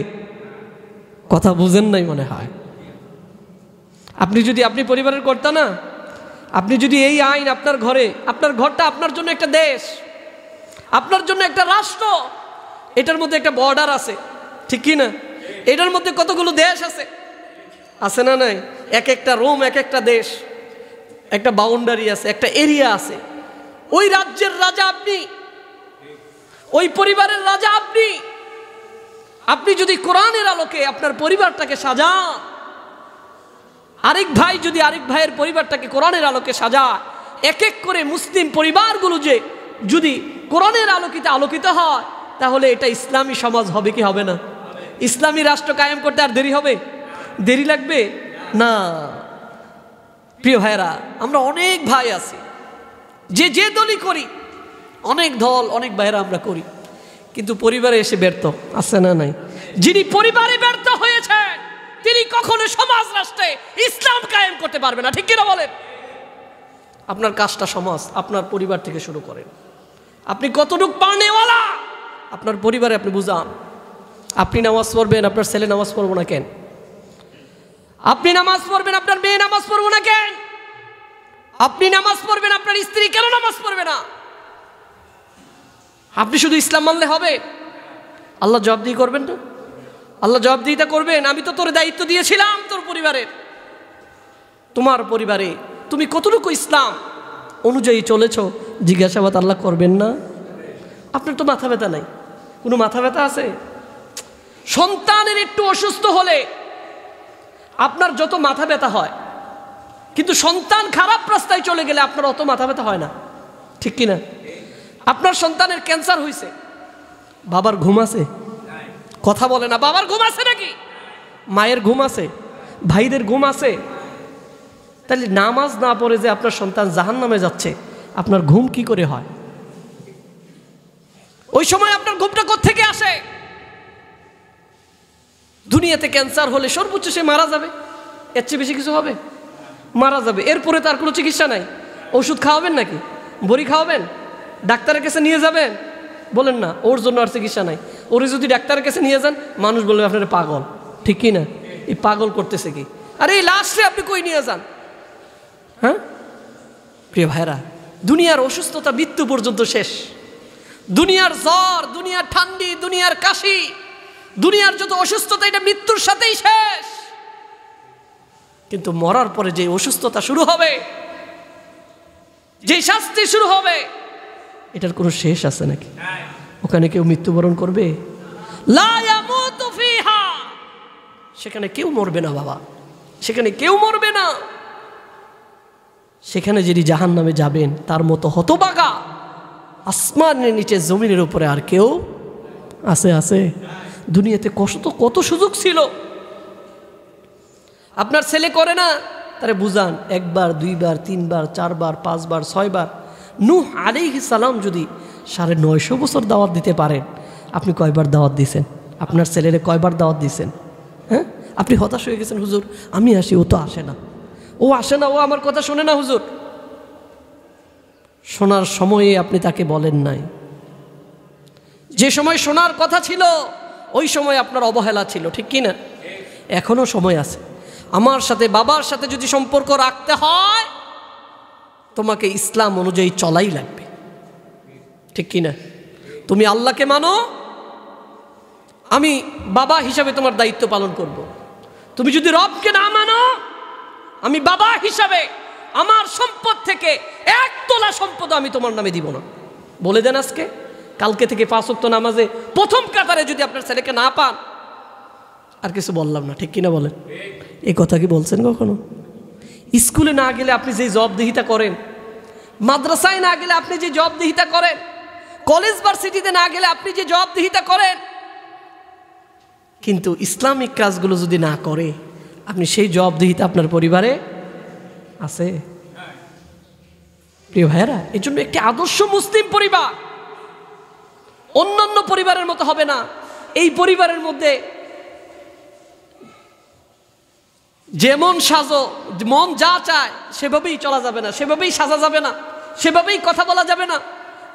কথা বুঝেন নাই মনে হয়। আপনি পরিবারের কর্তা না, আপনি যদি এই আইন আপনার ঘরে, আপনার ঘরটা আপনার জন্য একটা দেশ, আপনার জন্য একটা রাষ্ট্র, এটার মধ্যে একটা বর্ডার আছে। ঠিক কি না? এটার মধ্যে কতগুলো দেশ আছে না নাই? এক একটা রোম, এক একটা দেশ, একটা বাউন্ডারি আছে, একটা এরিয়া আছে। ওই রাজ্যের রাজা আপনি, ওই পরিবারের রাজা আপনি। আপনি যদি কোরআনের আলোকে আপনার পরিবারটাকে সাজান, আরেক ভাই যদি আরেক ভাইয়ের পরিবারটাকে কোরআনের আলোকে সাজায়, এক এক করে মুসলিম পরিবারগুলো যদি কোরআনের আলোকিত হয়, তাহলে এটা ইসলামী সমাজ হবে কি হবে না? ইসলামী রাষ্ট্র কায়েম করতে আর দেরি লাগবে না। প্রিয় ভাইরা, আমরা অনেক ভাই আছি যে দলই করি, অনেক দল অনেক ভাইরা আমরা করি, কিন্তু পরিবারে এসে ব্যর্থ আছে না নাই? যিনি পরিবারে ব্যর্থ হয়েছেন তিনি কখনো সমাজ রাষ্ট্রে ইসলাম কায়েম করতে পারবে না। ঠিক কিনা বলেন? আপনার কাজটা সমাজ, আপনার পরিবার থেকে শুরু করেন। আপনি কতটুকু পানেওয়ালা আপনার পরিবারে আপনি বুঝান। আপনি নামাজ পড়বেন, আপনার ছেলে নামাজ পড়বো না কেন? আপনি নামাজ পড়বেন, আপনার মেয়ে নামাজ পড়বো না কেন? আপনি নামাজ পড়বেন, আপনার স্ত্রী কেন নামাজ পড়বে না? আপনি শুধু ইসলাম মানলে হবে? আল্লাহ জবাবদিহি করবেন না? আল্লাহ জবাবদিহিতা করবেন। আমি তো তোর দায়িত্ব দিয়েছিলাম তোর পরিবারের, তোমার পরিবারে তুমি কতটুকু ইসলাম অনুযায়ী চলেছ, জিজ্ঞাসাবাদ আল্লাহ করবেন না? আপনার তো মাথা ব্যথা নাই, কোনো মাথা ব্যথা আছে? সন্তানের একটু অসুস্থ হলে আপনার যত মাথা ব্যথা হয়, কিন্তু সন্তান খারাপ রাস্তায় চলে গেলে আপনার অত মাথা ব্যথা হয় না। ঠিক কিনা? আপনার সন্তানের ক্যান্সার হয়েছে, বাবার ঘুম আছে? কথা বলে না। বাবার ঘুম আছে নাকি? মায়ের ঘুম আছে? ভাইদের ঘুম আছে? তাহলে নামাজ না পড়ে যে আপনার সন্তান জাহান্নামে যাচ্ছে, আপনার ঘুম কি করে হয়? ওই সময় আপনার ঘুমটা কোত্থেকে আসে? দুনিয়াতে ক্যান্সার হলে সর্বোচ্চ সে মারা যাবে, এর চেয়ে বেশি কিছু হবে? মারা যাবে। এরপরে তার কোনো চিকিৎসা নাই। ওষুধ খাওয়াবেন নাকি? বড়ি খাওয়াবেন? ডাক্তারের কাছে নিয়ে যাবেন? বলেন না, ওর জন্য আর চিকিৎসা নাই। ওরে যদি ডাক্তারের কাছে নিয়ে যান, মানুষ বলবে আপনার পাগল। ঠিক কি না? এই পাগল করতেছে কি? আরে এই লাশে আপনি কই নিয়ে যান? হ্যাঁ প্রিয় ভাইরা, দুনিয়ার অসুস্থতা মৃত্যু পর্যন্ত শেষ। দুনিয়ার জ্বর, দুনিয়ার ঠান্ডি, দুনিয়ার কাশি, দুনিয়ার যত অসুস্থতা, এটা মৃত্যুর সাথেই শেষ। কিন্তু মরার পরে যে অসুস্থতা শুরু হবে, যে শাস্তি শুরু হবে, এটার কোনো শেষ আছে নাকি? ওখানে কেউ মৃত্যুবরণ করবে? লা ইয়ামুতু ফিহা, সেখানে কেউ মরবে না বাবা, সেখানে কেউ মরবে না। সেখানে যিনি জাহান্নামে যাবেন তার মতো হতভাগা আসমানের নিচে জমিনের উপরে আর কেউ আছে? দুনিয়াতে কত সুযোগ ছিল। আপনার ছেলে করে না, তারে বুঝান, একবার, দুইবার, তিনবার, চারবার, পাঁচবার, ছয়বার। নূহ আলাইহিস সালাম যদি 950 বছর দাওয়াত দিতে পারেন, আপনি কয়বার দাওয়াত দিয়েছেন? আপনার ছেলেরে কয়বার দাওয়াত দিয়েছেন? হ্যাঁ, আপনি হতাশ হয়ে গেছেন, হুজুর আমি আসি, ও তো আসে না, ও আমার কথা শোনে না। হুজুর, শোনার সময়ে আপনি তাকে বলেন নাই। যে সময় শোনার কথা ছিল ওই সময় আপনার অবহেলা ছিল। ঠিক কি না? এখনো সময় আছে। আমার সাথে, বাবার সাথে যদি সম্পর্ক রাখতে হয়, তোমাকে ইসলাম অনুযায়ী চলাই লাগবে। ঠিক কি না? তুমি আল্লাহকে মানো, আমি বাবা হিসাবে তোমার দায়িত্ব পালন করব। তুমি যদি রবকে না মানো, আমি বাবা হিসাবে আমার সম্পদ থেকে 1 তোলা সম্পদ আমি তোমার নামে দিব না। বলে দেন আজকে, কালকে থেকে 5 ওয়াক্ত নামাজে প্রথম কাতারে যদি আপনার ছেলেকে না পান, আর কিছু বললাম না, ঠিক কিনা বলেন? এই কথা কি বলছেন কখনো? স্কুলে না গেলে আপনি যে জবাবদিহিতা করেন, মাদ্রাসায় না গেলে আপনি যে জবাবদিহিতা করেন, কলেজ ভার্সিটিতে না গেলে আপনি যে জবাবদিহিতা করেন, কিন্তু ইসলামিক কাজগুলো যদি না করে, আপনি সেই জবাবদিহিতা আপনার পরিবারে আছে? প্রিয় ভাইয়েরা, এই জন্য একটি আদর্শ মুসলিম পরিবার অন্যান্য পরিবারের মতো হবে না। এই পরিবারের মধ্যে যেমন সাজো, মন যা চায় সেভাবেই চলা যাবে না, সেভাবেই সাজা যাবে না, সেভাবেই কথা বলা যাবে না।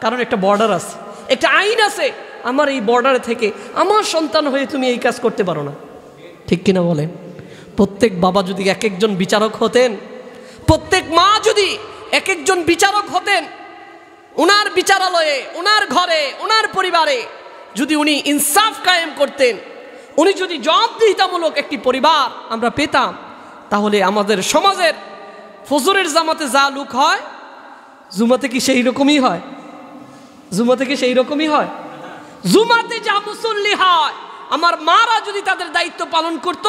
কারণ একটা বর্ডার আছে, একটা আইন আছে। আমার এই বর্ডারে থেকে আমার সন্তান হয়ে তুমি এই কাজ করতে পারো না, ঠিক কিনা বলেন? প্রত্যেক বাবা যদি এক একজন বিচারক হতেন, প্রত্যেক মা যদি এক একজন বিচারক হতেন, ওনার বিচারালয়ে, ওনার ঘরে, ওনার পরিবারে যদি উনি ইনসাফ কায়েম করতেন, উনি যদি জবাবদিহিতামূলক একটি পরিবার আমরা পেতাম, তাহলে আমাদের সমাজের ফজরের জামাতে যা লোক হয়, জুমাতে কি সেই রকমই হয়? জুমাতে কি সেই রকমই হয়? জুমাতে যা মুসল্লি হয়, আমার মারা যদি তাদের দায়িত্ব পালন করত,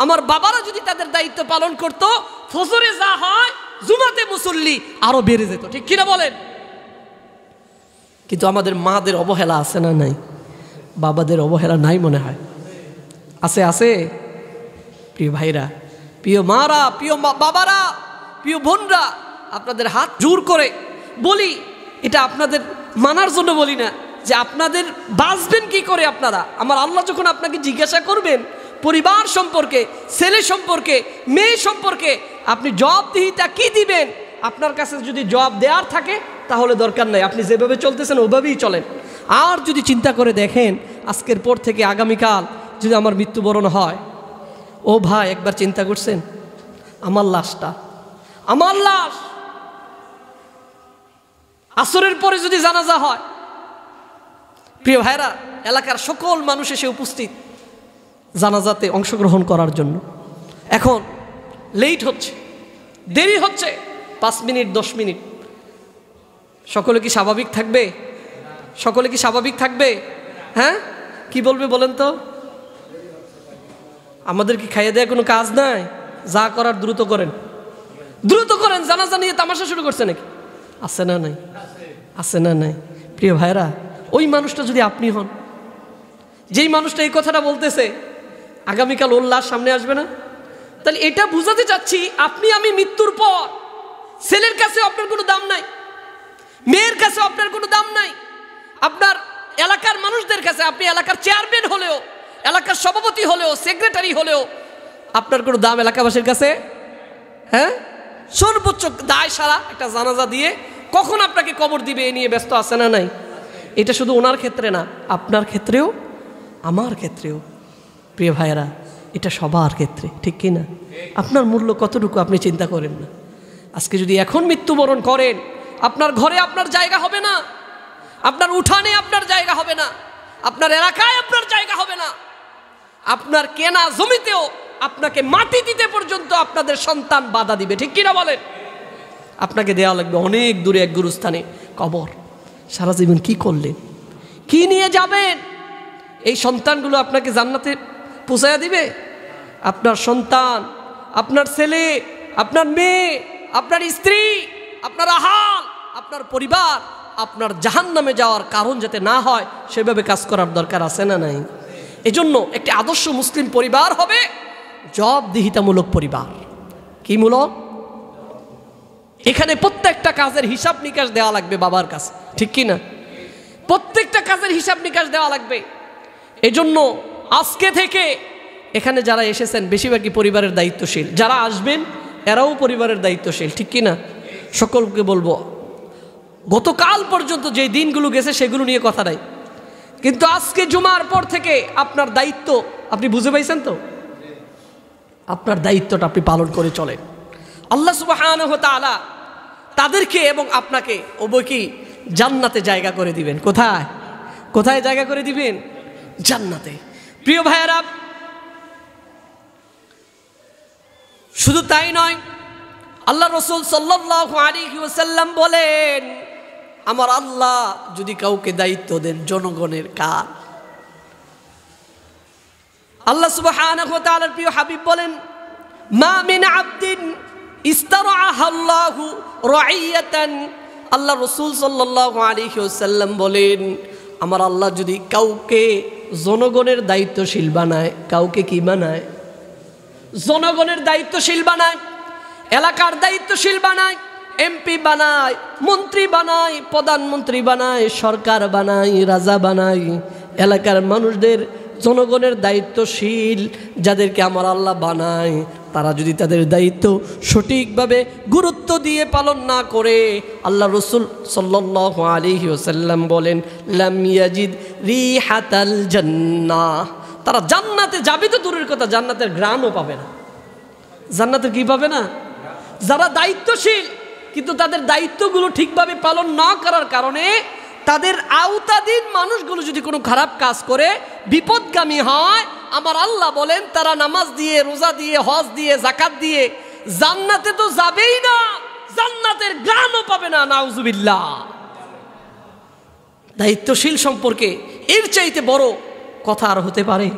আমার বাবারা যদি তাদের দায়িত্ব পালন করত, ফজরে যা হয় জুমাতে মুসল্লি আরো বেড়ে যেত, ঠিক কিনা বলেন? কিন্তু আমাদের মাদের অবহেলা আছে না নাই? বাবাদের অবহেলা নাই মনে হয়? আছে, আছে। প্রিয় ভাইরা, প্রিয় মারা, প্রিয় বাবারা, প্রিয় বোনরা, আপনাদের হাত জোর করে বলি, এটা আপনাদের মানার জন্য বলি না, যে আপনাদের বাঁচবেন কি করে আপনারা। আমার আল্লাহ যখন আপনাকে জিজ্ঞাসা করবেন পরিবার সম্পর্কে, ছেলে সম্পর্কে, মেয়ে সম্পর্কে, আপনি জবাবদিহিতা কি দিবেন? আপনার কাছে যদি জবাব দেওয়ার থাকে তাহলে দরকার নাই, আপনি যেভাবে চলতেছেন ওভাবেই চলেন। আর যদি চিন্তা করে দেখেন আজকের পর থেকে আগামীকাল যদি আমার মৃত্যুবরণ হয়, ও ভাই একবার চিন্তা করছেন আমার লাশটা, আমার লাশ আসরের পরে যদি জানাজা হয়, প্রিয় ভাইরা, এলাকার সকল মানুষ এসে উপস্থিত জানাজাতে অংশগ্রহণ করার জন্য। এখন লেট হচ্ছে, দেরি হচ্ছে, 5 মিনিট 10 মিনিট। সকলে কি স্বাভাবিক থাকবে? সকলে কি স্বাভাবিক থাকবে? হ্যাঁ, কি বলবে বলেন তো? আমাদের কি খাইয়ে দেওয়া কোনো কাজ নাই? যা করার দ্রুত করেন, দ্রুত করেন। জানাজা নিয়ে তামাশা শুরু করছে নাকি? আছে না নাই? আছে না নাই? প্রিয় ভাইরা, ওই মানুষটা যদি আপনি হন, যেই মানুষটা এই কথাটা বলতেছে, আগামীকাল ওর লাশ সামনে আসবে না? তাহলে এটা বুঝাতে চাচ্ছি, আপনি আমি মৃত্যুর পর ছেলের কাছে আপনার কোনো দাম নাই, মেয়ের কাছে আপনার কোনো দাম নাই, আপনার এলাকার মানুষদের কাছে, আপনি এলাকার চেয়ারম্যান হলেও, এলাকার সভাপতি হলেও, সেক্রেটারি হলেও আপনার কোনো দাম এলাকাবাসীর কাছে? হ্যাঁ, সর্বোচ্চ দায় সারা একটা জানাজা দিয়ে কখন আপনাকে কবর দিবে এ নিয়ে ব্যস্ত আছে না নাই? এটা শুধু ওনার ক্ষেত্রে না, আপনার ক্ষেত্রেও, আমার ক্ষেত্রেও। প্রিয় ভাইয়েরা, এটা সবার ক্ষেত্রে, ঠিক কি না? আপনার মূল্য কতটুকু আপনি চিন্তা করেন না। আজকে যদি এখন মৃত্যুবরণ করেন, আপনার ঘরে আপনার জায়গা হবে না, আপনার উঠানে আপনার জায়গা হবে না, আপনার এলাকায় আপনার জায়গা হবে না, আপনার কেনা জমিতেও আপনাকে মাটি দিতে পর্যন্ত আপনাদের সন্তান বাধা দিবে, ঠিক কিনা বলেন? আপনাকে দেওয়া লাগবে অনেক দূরে এক গুরুস্থানে কবর। সারা জীবন কি করলেন, কি নিয়ে যাবেন? এই সন্তানগুলো আপনাকে জান্নাতে পৌঁছায়া দিবে? আপনার সন্তান, আপনার ছেলে, আপনার মেয়ে, আপনার স্ত্রী, আপনার আহাল, আপনার পরিবার আপনার জাহান্নামে যাওয়ার কারণ যাতে না হয় সেভাবে কাজ করার দরকার আছে না নাই? এজন্য একটি আদর্শ মুসলিম পরিবার হবে জবাবদিহিতামূলক পরিবার। কি মূলক? এখানে প্রত্যেকটা কাজের হিসাব নিকাশ দেওয়া লাগবে বাবার কাছে, ঠিক কি না? প্রত্যেকটা কাজের হিসাব নিকাশ দেওয়া লাগবে। এজন্য আজকে থেকে এখানে যারা এসেছেন বেশিরভাগই পরিবারের দায়িত্বশীল, যারা আসবেন এরাও পরিবারের দায়িত্বশীল, ঠিক কি না? সকলকে বলবো, গতকাল পর্যন্ত যে দিনগুলো গেছে সেগুলো নিয়ে কথা নাই, কিন্তু আজকে জুমার পর থেকে আপনার দায়িত্ব আপনি বুঝে পাইছেন তো? আপনার দায়িত্বটা আপনি পালন করে চলেন। আল্লাহ সুবহানাহু ওয়া তাআলা তাদেরকে এবং আপনাকে উভয়কেই জান্নাতে জায়গা করে দিবেন। কোথায়? কোথায় জায়গা করে দিবেন? জান্নাতে। প্রিয় ভাইয়েরা, শুধু তাই নয়, আল্লাহ রসুল সাল্লাল্লাহু আলাইহি ওয়াসাল্লাম বলেন, আমার আল্লাহ যদি কাউকে দায়িত্ব দেন জনগণের কাজ, আল্লাহ সুবহানাহু ওয়া তাআলার প্রিয় হাবিব বলেন, মা মিন আবদিন ইস্তারআহাল্লাহু রাইয়াতান। আল্লাহ রসুল সাল্লাল্লাহু আলাইহি ওয়াসাল্লাম বলেন, আমার আল্লাহ যদি কাউকে জনগণের দায়িত্বশীল বানায়, কাউকে কি বানায়? জনগণের দায়িত্বশীল বানায়, এলাকার দায়িত্বশীল বানায়, এমপি বানায়, মন্ত্রী বানায়, প্রধানমন্ত্রী বানায়, সরকার বানায়, রাজা বানায়, এলাকার মানুষদের জনগণের দায়িত্বশীল যাদেরকে আমার আল্লাহ বানায়, তারা যদি তাদের দায়িত্ব সঠিকভাবে গুরুত্ব দিয়ে পালন না করে, আল্লাহ রসুল সাল্লাল্লাহু আলাইহি ওয়াসাল্লাম বলেন, লাম ইয়াজিদ রিহাতাল জান্নাহ, তারা জান্নাতে যাবে তো দূরের কথা, জান্নাতের ঘ্রাণও পাবে না। জান্নাতের কি পাবে না? যারা দায়িত্বশীল কিন্তু তাদের দায়িত্বগুলো ঠিকভাবে পালন না করার কারণে তাদের আওতাধীন মানুষগুলো যদি কোনো খারাপ কাজ করে বিপদগামী হয়, আমার আল্লাহ বলেন তারা নামাজ দিয়ে, রোজা দিয়ে, হজ দিয়ে, যাকাত দিয়ে জান্নাতে তো যাবেই না, জান্নাতের ঘ্রাণও পাবে না। নাউজুবিল্লাহ। দায়িত্বশীল সম্পর্কে এর চাইতে বড় কথা আর হতে পারে?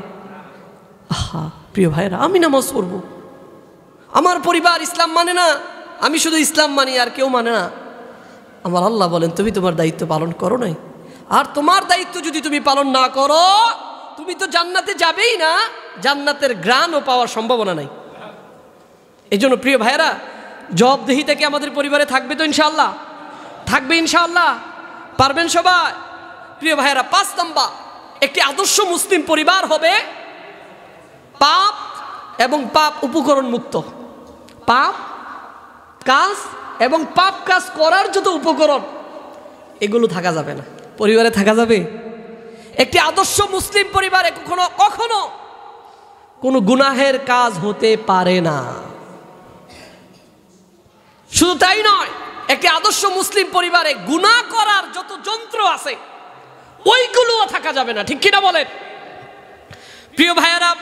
আহা প্রিয় ভাইরা, আমি নামাজ পড়ব, আমার পরিবার ইসলাম মানে না, আমি শুধু ইসলাম মানি আর কেউ মানে না। আমার আল্লাহ বলেন, তুমি তোমার দায়িত্ব পালন করো নাই, আর তোমার দায়িত্ব যদি তুমি পালন না করো, তুমি তো জান্নাতে যাবেই না, জান্নাতের ঘ্রাণও পাওয়ার সম্ভাবনা নাই। এই জন্য প্রিয় ভাইরা, জবাবদিহিতা কি আমাদের পরিবারে থাকবে তো? ইনশাআল্লাহ থাকবে, ইনশাআল্লাহ পারবেন সবাই। প্রিয় ভাইরা, 5 নম্বর, একটি আদর্শ মুসলিম পরিবার হবে পাপ এবং পাপ উপকরণ মুক্ত। পাপ কাজ এবং পাপ কাজ করার যত উপকরণ, এগুলো থাকা যাবে না, পরিবারে থাকা যাবে। একটি আদর্শ মুসলিম পরিবারে কখনো কখনো কোনো গুনাহের কাজ হতে পারে না। শুধু তাই নয়, একটি আদর্শ মুসলিম পরিবারে গুনাহ করার যত যন্ত্র আছে ওইগুলোও থাকা যাবে না। ঠিক কিনা বলেন? প্রিয় ভাইয়েরা,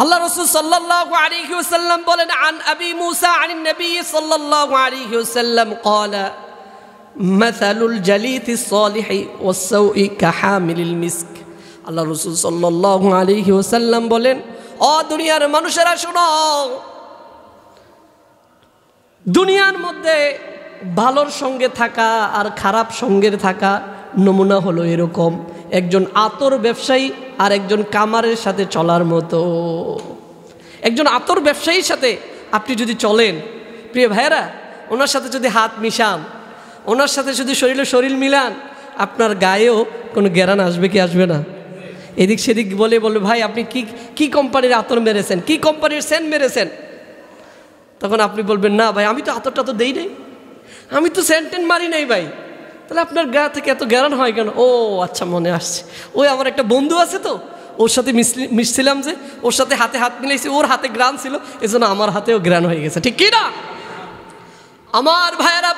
আল্লাহ রাসূল সাল্লাল্লাহু আলাইহি ওয়াসাল্লাম বলেন, আন আবি মুসা আনিন নবী সাল্লাল্লাহু আলাইহি ওয়াসাল্লাম ক্বালা মাসালুল জালিতিস সালিহি ওয়াস সাউই কাহামিলিল মিস্ক। আল্লাহ রাসূল সাল্লাল্লাহু আলাইহি ওয়াসাল্লাম বলেন, ও দুনিয়ার মানুষেরা শোনো, দুনিয়ার মধ্যে ভালোর সঙ্গে থাকা আর খারাপ সঙ্গের থাকা নমুনা হলো এরকম, একজন আতর ব্যবসায়ী আর একজন কামারের সাথে চলার মতো। একজন আতর ব্যবসায়ীর সাথে আপনি যদি চলেন, প্রিয় ভাইয়েরা, ওনার সাথে যদি হাত মিশান, ওনার সাথে যদি শরীরে শরীর মিলান, আপনার গায়েও কোনো গ্যারান আসবে কি আসবে না? এদিক সেদিক বলে বলবে, ভাই আপনি কি কোম্পানির আতর মেরেছেন, কি কোম্পানির সেন্ট মেরেছেন? তখন আপনি বলবেন, না ভাই আমি তো আতরটা তো দেই নাই, আমি তো সেন্ট মারি নাই ভাই। তাহলে আপনার গা থেকে এত গ্যারান হয় কেন? ও আচ্ছা, মনে আসছে, ওই আমার একটা বন্ধু আছে তো, ওর সাথে মিশছিলাম, যে ওর সাথে হাতে হাত মিলাইছি, ওর হাতে গ্রান ছিল, এজন্য আমার হাতেও গ্রান হয়ে গেছে। ঠিক কি না আমার ভাইয়েরা?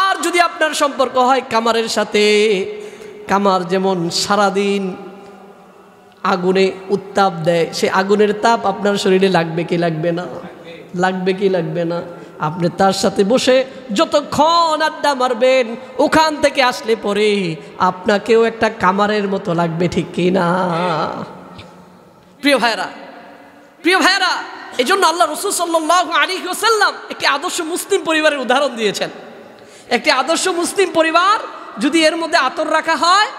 আর যদি আপনার সম্পর্ক হয় কামারের সাথে, কামার যেমন সারাদিন আগুনে উত্তাপ দেয়, সে আগুনের তাপ আপনার শরীরে লাগবে কি লাগবে না? লাগবে কি লাগবে না? আপনি তার সাথে বসে যতক্ষণ আড্ডা মারবেন, ওখান থেকে আসলে পরে আপনাকেও একটা কামারের মতো লাগবে। ঠিক কি না প্রিয় ভাইরা? প্রিয় ভাইরা, এই জন্য আল্লাহ রাসূল সাল্লাল্লাহু আলাইহি ওয়াসাল্লাম একটি আদর্শ মুসলিম পরিবারের উদাহরণ দিয়েছেন। একটি আদর্শ মুসলিম পরিবার যদি এর মধ্যে আতর রাখা হয়,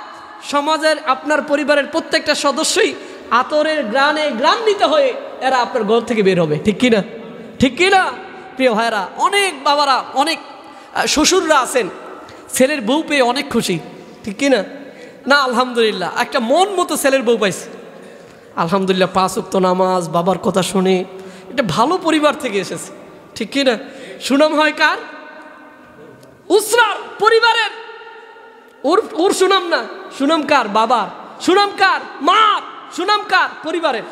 সমাজের আপনার পরিবারের প্রত্যেকটা সদস্যই আতরের গ্রানে গ্রান্বিত হয়ে এরা আপনার ঘর থেকে বের হবে। ঠিক কি না? ঠিক কি না প্রিয় ভাইরা? অনেক বাবারা, অনেক শ্বশুররা আছেন, ছেলের বউ পেয়ে অনেক খুশি। ঠিক কি না? না আলহামদুলিল্লাহ, একটা মন মতো ছেলের বউ পাইছে, আলহামদুলিল্লাহ, 5 ওয়াক্ত নামাজ, বাবার কথা শুনে, এটা ভালো পরিবার থেকে এসেছে। ঠিক কি না? সুনাম হয় কার? উসরার, পরিবারের। ওর সুনাম না, সুনাম কার? বাবার। সুনাম কার? মা। সুনাম কার? পরিবারের।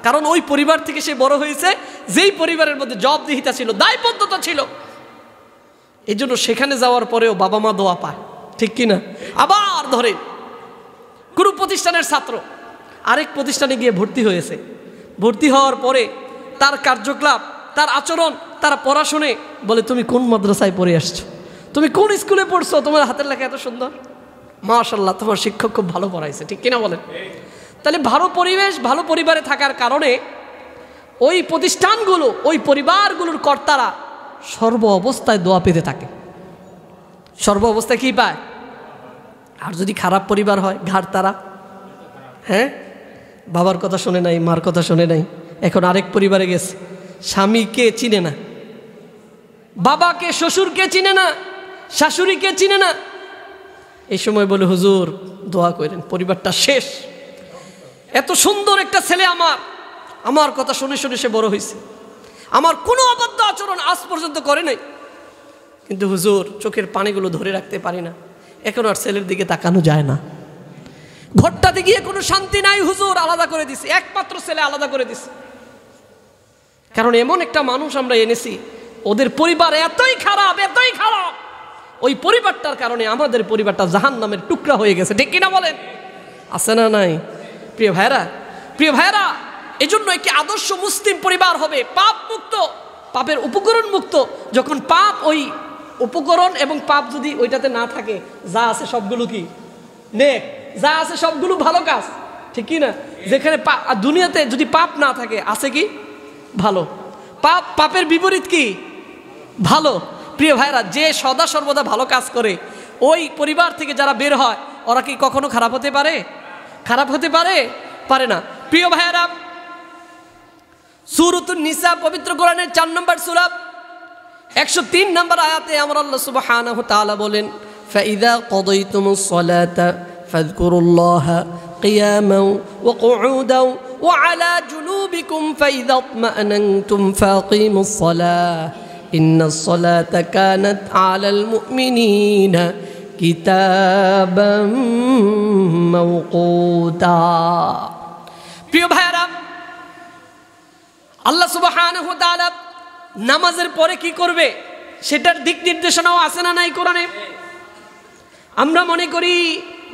কারণ ওই পরিবার থেকে সে বড় হয়েছে, যেই পরিবারের মধ্যে জবাবদিহিতা ছিল, দায়বদ্ধতা ছিল। এই জন্য সেখানে যাওয়ার পরেও বাবা মা দোয়া পায়। ঠিক কিনা? আবার ধরেন কোনো প্রতিষ্ঠানের ছাত্র, আরেক প্রতিষ্ঠানে গিয়ে ভর্তি হয়েছে। ভর্তি হওয়ার পরে তার কার্যকলাপ, তার আচরণ, তার পড়াশুনে বলে, তুমি কোন মাদ্রাসায় পড়ে আসছো, তুমি কোন স্কুলে পড়ছো, তোমার হাতের লেখা এত সুন্দর, মাশাআল্লাহ তোমার শিক্ষক খুব ভালো পড়াইছে, ঠিক কিনা বলেন? তাহলে ভালো পরিবেশ, ভালো পরিবারে থাকার কারণে ওই প্রতিষ্ঠানগুলো, ওই পরিবারগুলোর কর্তারা সর্ব অবস্থায় দোয়া পেতে থাকে। সর্ব অবস্থায় কি পায়? আর যদি খারাপ পরিবার হয়, ঘাড় তারা, হ্যাঁ, বাবার কথা শুনে নাই, মার কথা শুনে নাই, এখন আরেক পরিবারে গেছে, স্বামীকে চিনে না, বাবাকে, শ্বশুরকে চিনে না, শাশুড়িকে চিনে না। এই সময় বলে, হুজুর দোয়া করেন, পরিবারটা শেষ। এত সুন্দর একটা ছেলে আমার কথা শুনে শুনে সে বড় হয়েছে, আমার কোনো অবাধ্য আচরণ আজ পর্যন্ত করে নাই, কিন্তু হুজুর চোখের পানিগুলো ধরে রাখতে পারি না, এখন আর ছেলের দিকে তাকানো যায় না, ঘরটাতে গিয়ে কোনো শান্তি নাই, হুজুর আলাদা করে দিছে, একমাত্র ছেলে আলাদা করে দিছে। কারণ এমন একটা মানুষ আমরা এনেছি, ওদের পরিবার এতই খারাপ, এতই খারাপ, ওই পরিবারটার কারণে আমাদের পরিবারটা জাহান্নামের টুকরা হয়ে গেছে, ঠিক কিনা বলেন? আছে না নাই? প্রিয় ভাইরা, এজন্য একটি আদর্শ মুসলিম পরিবার হবে পাপ মুক্ত, পাপের উপকরণ মুক্ত। যখন পাপ, ওই উপকরণ এবং পাপ যদি ওইটাতে না থাকে, যা আছে সবগুলো কি নেক, যা আছে সবগুলো ভালো কাজ, ঠিক কি না? যেখানে দুনিয়াতে যদি পাপ না থাকে, আছে কি ভালো, পাপের বিপরীত কি ভালো। প্রিয় ভাইরা, যে সদা সর্বদা ভালো কাজ করে, ওই পরিবার থেকে যারা বের হয়, ওরা কি কখনো খারাপ হতে পারে? খারাপ হতে পারে না। প্রিয় ভাইরা, সূরাতুন নিসা পবিত্র কোরআনের 4 নম্বর সূরা 103 নম্বর আয়াতে আমার আল্লাহ সুবহানাহু ওয়া তাআলা বলেন, ফাইযা কাদাইতুমুস সালাতা ফাযকুরুল্লাহা কিয়ামান ওয়া কুউদান ওয়া আলা জুনুবিকুম ফাইযা ইতমাআনানতুম ফাকিমুস সালাহ ইন্নাস সালাতা কানাত আলাল মুমিনিনা কিতাবাম মাওকুতা। প্রিয় ভাইরা, আল্লাহ সুবহানাহু ওয়া তাআলা নামাজের পরে কি করবে সেটার দিক নির্দেশনাও আছে না নাই কোরআনে? আমরা মনে করি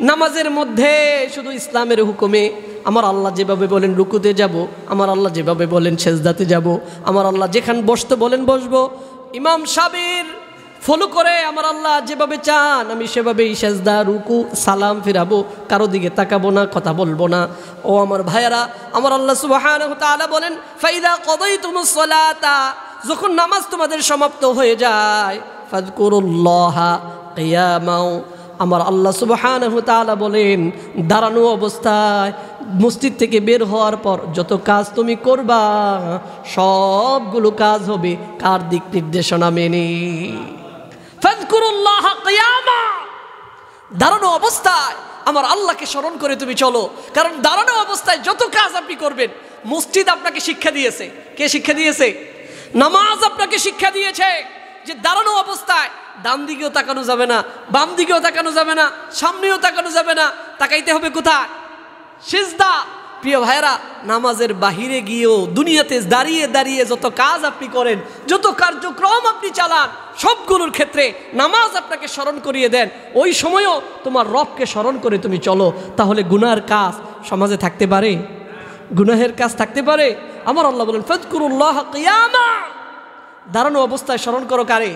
নামাজের মধ্যে শুধু ইসলামের হুকুমে, আমার আল্লাহ যেভাবে বলেন রুকুতে যাব, আমার আল্লাহ যেভাবে বলেন সেজদাতে যাব, আমার আল্লাহ যেখানে বসতে বলেন বসবো, ইমাম সাহেবের ফলো করে আমার আল্লাহ যেভাবে চান আমি সেভাবেই সেজদা, রুকু, সালাম ফিরাবো, কারো দিকে তাকাবো না, কথা বলবো না। ও আমার ভাইয়ারা, আমার আল্লাহ সুবহানাহু ওয়া তাআলা বলেন, ফাইদা কাদাইতুমুস সালাতা, যখন নামাজ তোমাদের সমাপ্ত হয়ে যায়, ফাযকুরুল্লাহা কিয়ামান, আমার আল্লাহ সুবহানাহু ওয়া তাআলা বলেন দাঁড়ানো অবস্থায়, মসজিদ থেকে বের হওয়ার পর যত কাজ তুমি করবা সবগুলো কাজ হবে কার দিক নির্দেশনা মেনে? ফাযকুরুল্লাহা কিয়ামা, দাঁড়ানো অবস্থায় আমার আল্লাহকে স্মরণ করে তুমি চলো। কারণ দাঁড়ানো অবস্থায় যত কাজ আপনি করবেন, মসজিদ আপনাকে শিক্ষা দিয়েছে। কে শিক্ষা দিয়েছে? নামাজ আপনাকে শিক্ষা দিয়েছে যে দাঁড়ানো অবস্থায় ডান দিকেও তাকানো যাবে না, বাম দিকেও তাকানো যাবে না, সামনেও তাকানো যাবে না, তাকাইতে হবে কোথায়? সিজদা। প্রিয় ভাইরা, নামাজের বাহিরে গিয়েও দুনিয়াতে দাঁড়িয়ে দাঁড়িয়ে যত কাজ আপনি করেন, যত কার্যক্রম আপনি চালান, সবগুলোর ক্ষেত্রে নামাজ আপনাকে স্মরণ করিয়ে দেন। ওই সময়ও তোমার রবকে স্মরণ করে তুমি চলো, তাহলে গুনাহের কাজ সমাজে থাকতে পারে? গুনাহের কাজ থাকতে পারে? আমার আল্লাহ বলেন ফাযকুরুল্লাহা কিয়ামা, দাঁড়ানো অবস্থায় স্মরণ করো কারে?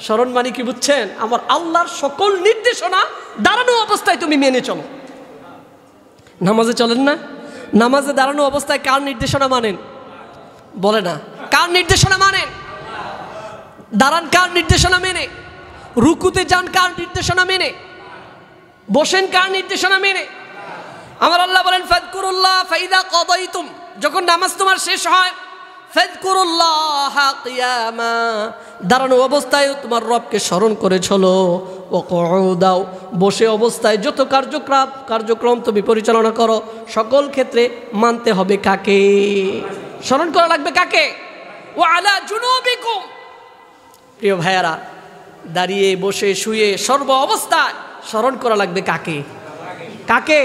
স্মরণ মানে কি বুঝছেন? আমার আল্লাহর সকল নির্দেশনা দাঁড়ানো অবস্থায় তুমি মেনে চলো। নামাজে চলেন না? নামাজে দাঁড়ানো অবস্থায় কার নির্দেশনা মানেন? বলে না। কার নির্দেশনা মানেন? দাঁড়ান কার নির্দেশনা মেনে? রুকুতে যান কার নির্দেশনা মেনে? বসেন কার নির্দেশনা মেনে? আমার আল্লাহ বলেন ফাযকুরুল্লাহ ফাইদা কাদাইতুম, যখন নামাজ তোমার শেষ হয়, ফাযকুরুল্লাহা কিয়ামা, দাঁড়ানো অবস্থায় তোমার রবকে স্মরণ করে চলো। ওয়া কুউদাও, বসে অবস্থায় যত কার্যক্রম তুমি পরিচালনা করো, সকল ক্ষেত্রে মানতে হবে কাকে? স্মরণ করা লাগবে কাকে? ওয়া আলা জুনুবিকুম। প্রিয় ভাইয়ারা, দাঁড়িয়ে বসে শুয়ে সর্ব অবস্থায় স্মরণ করা লাগবে কাকে? কাকে?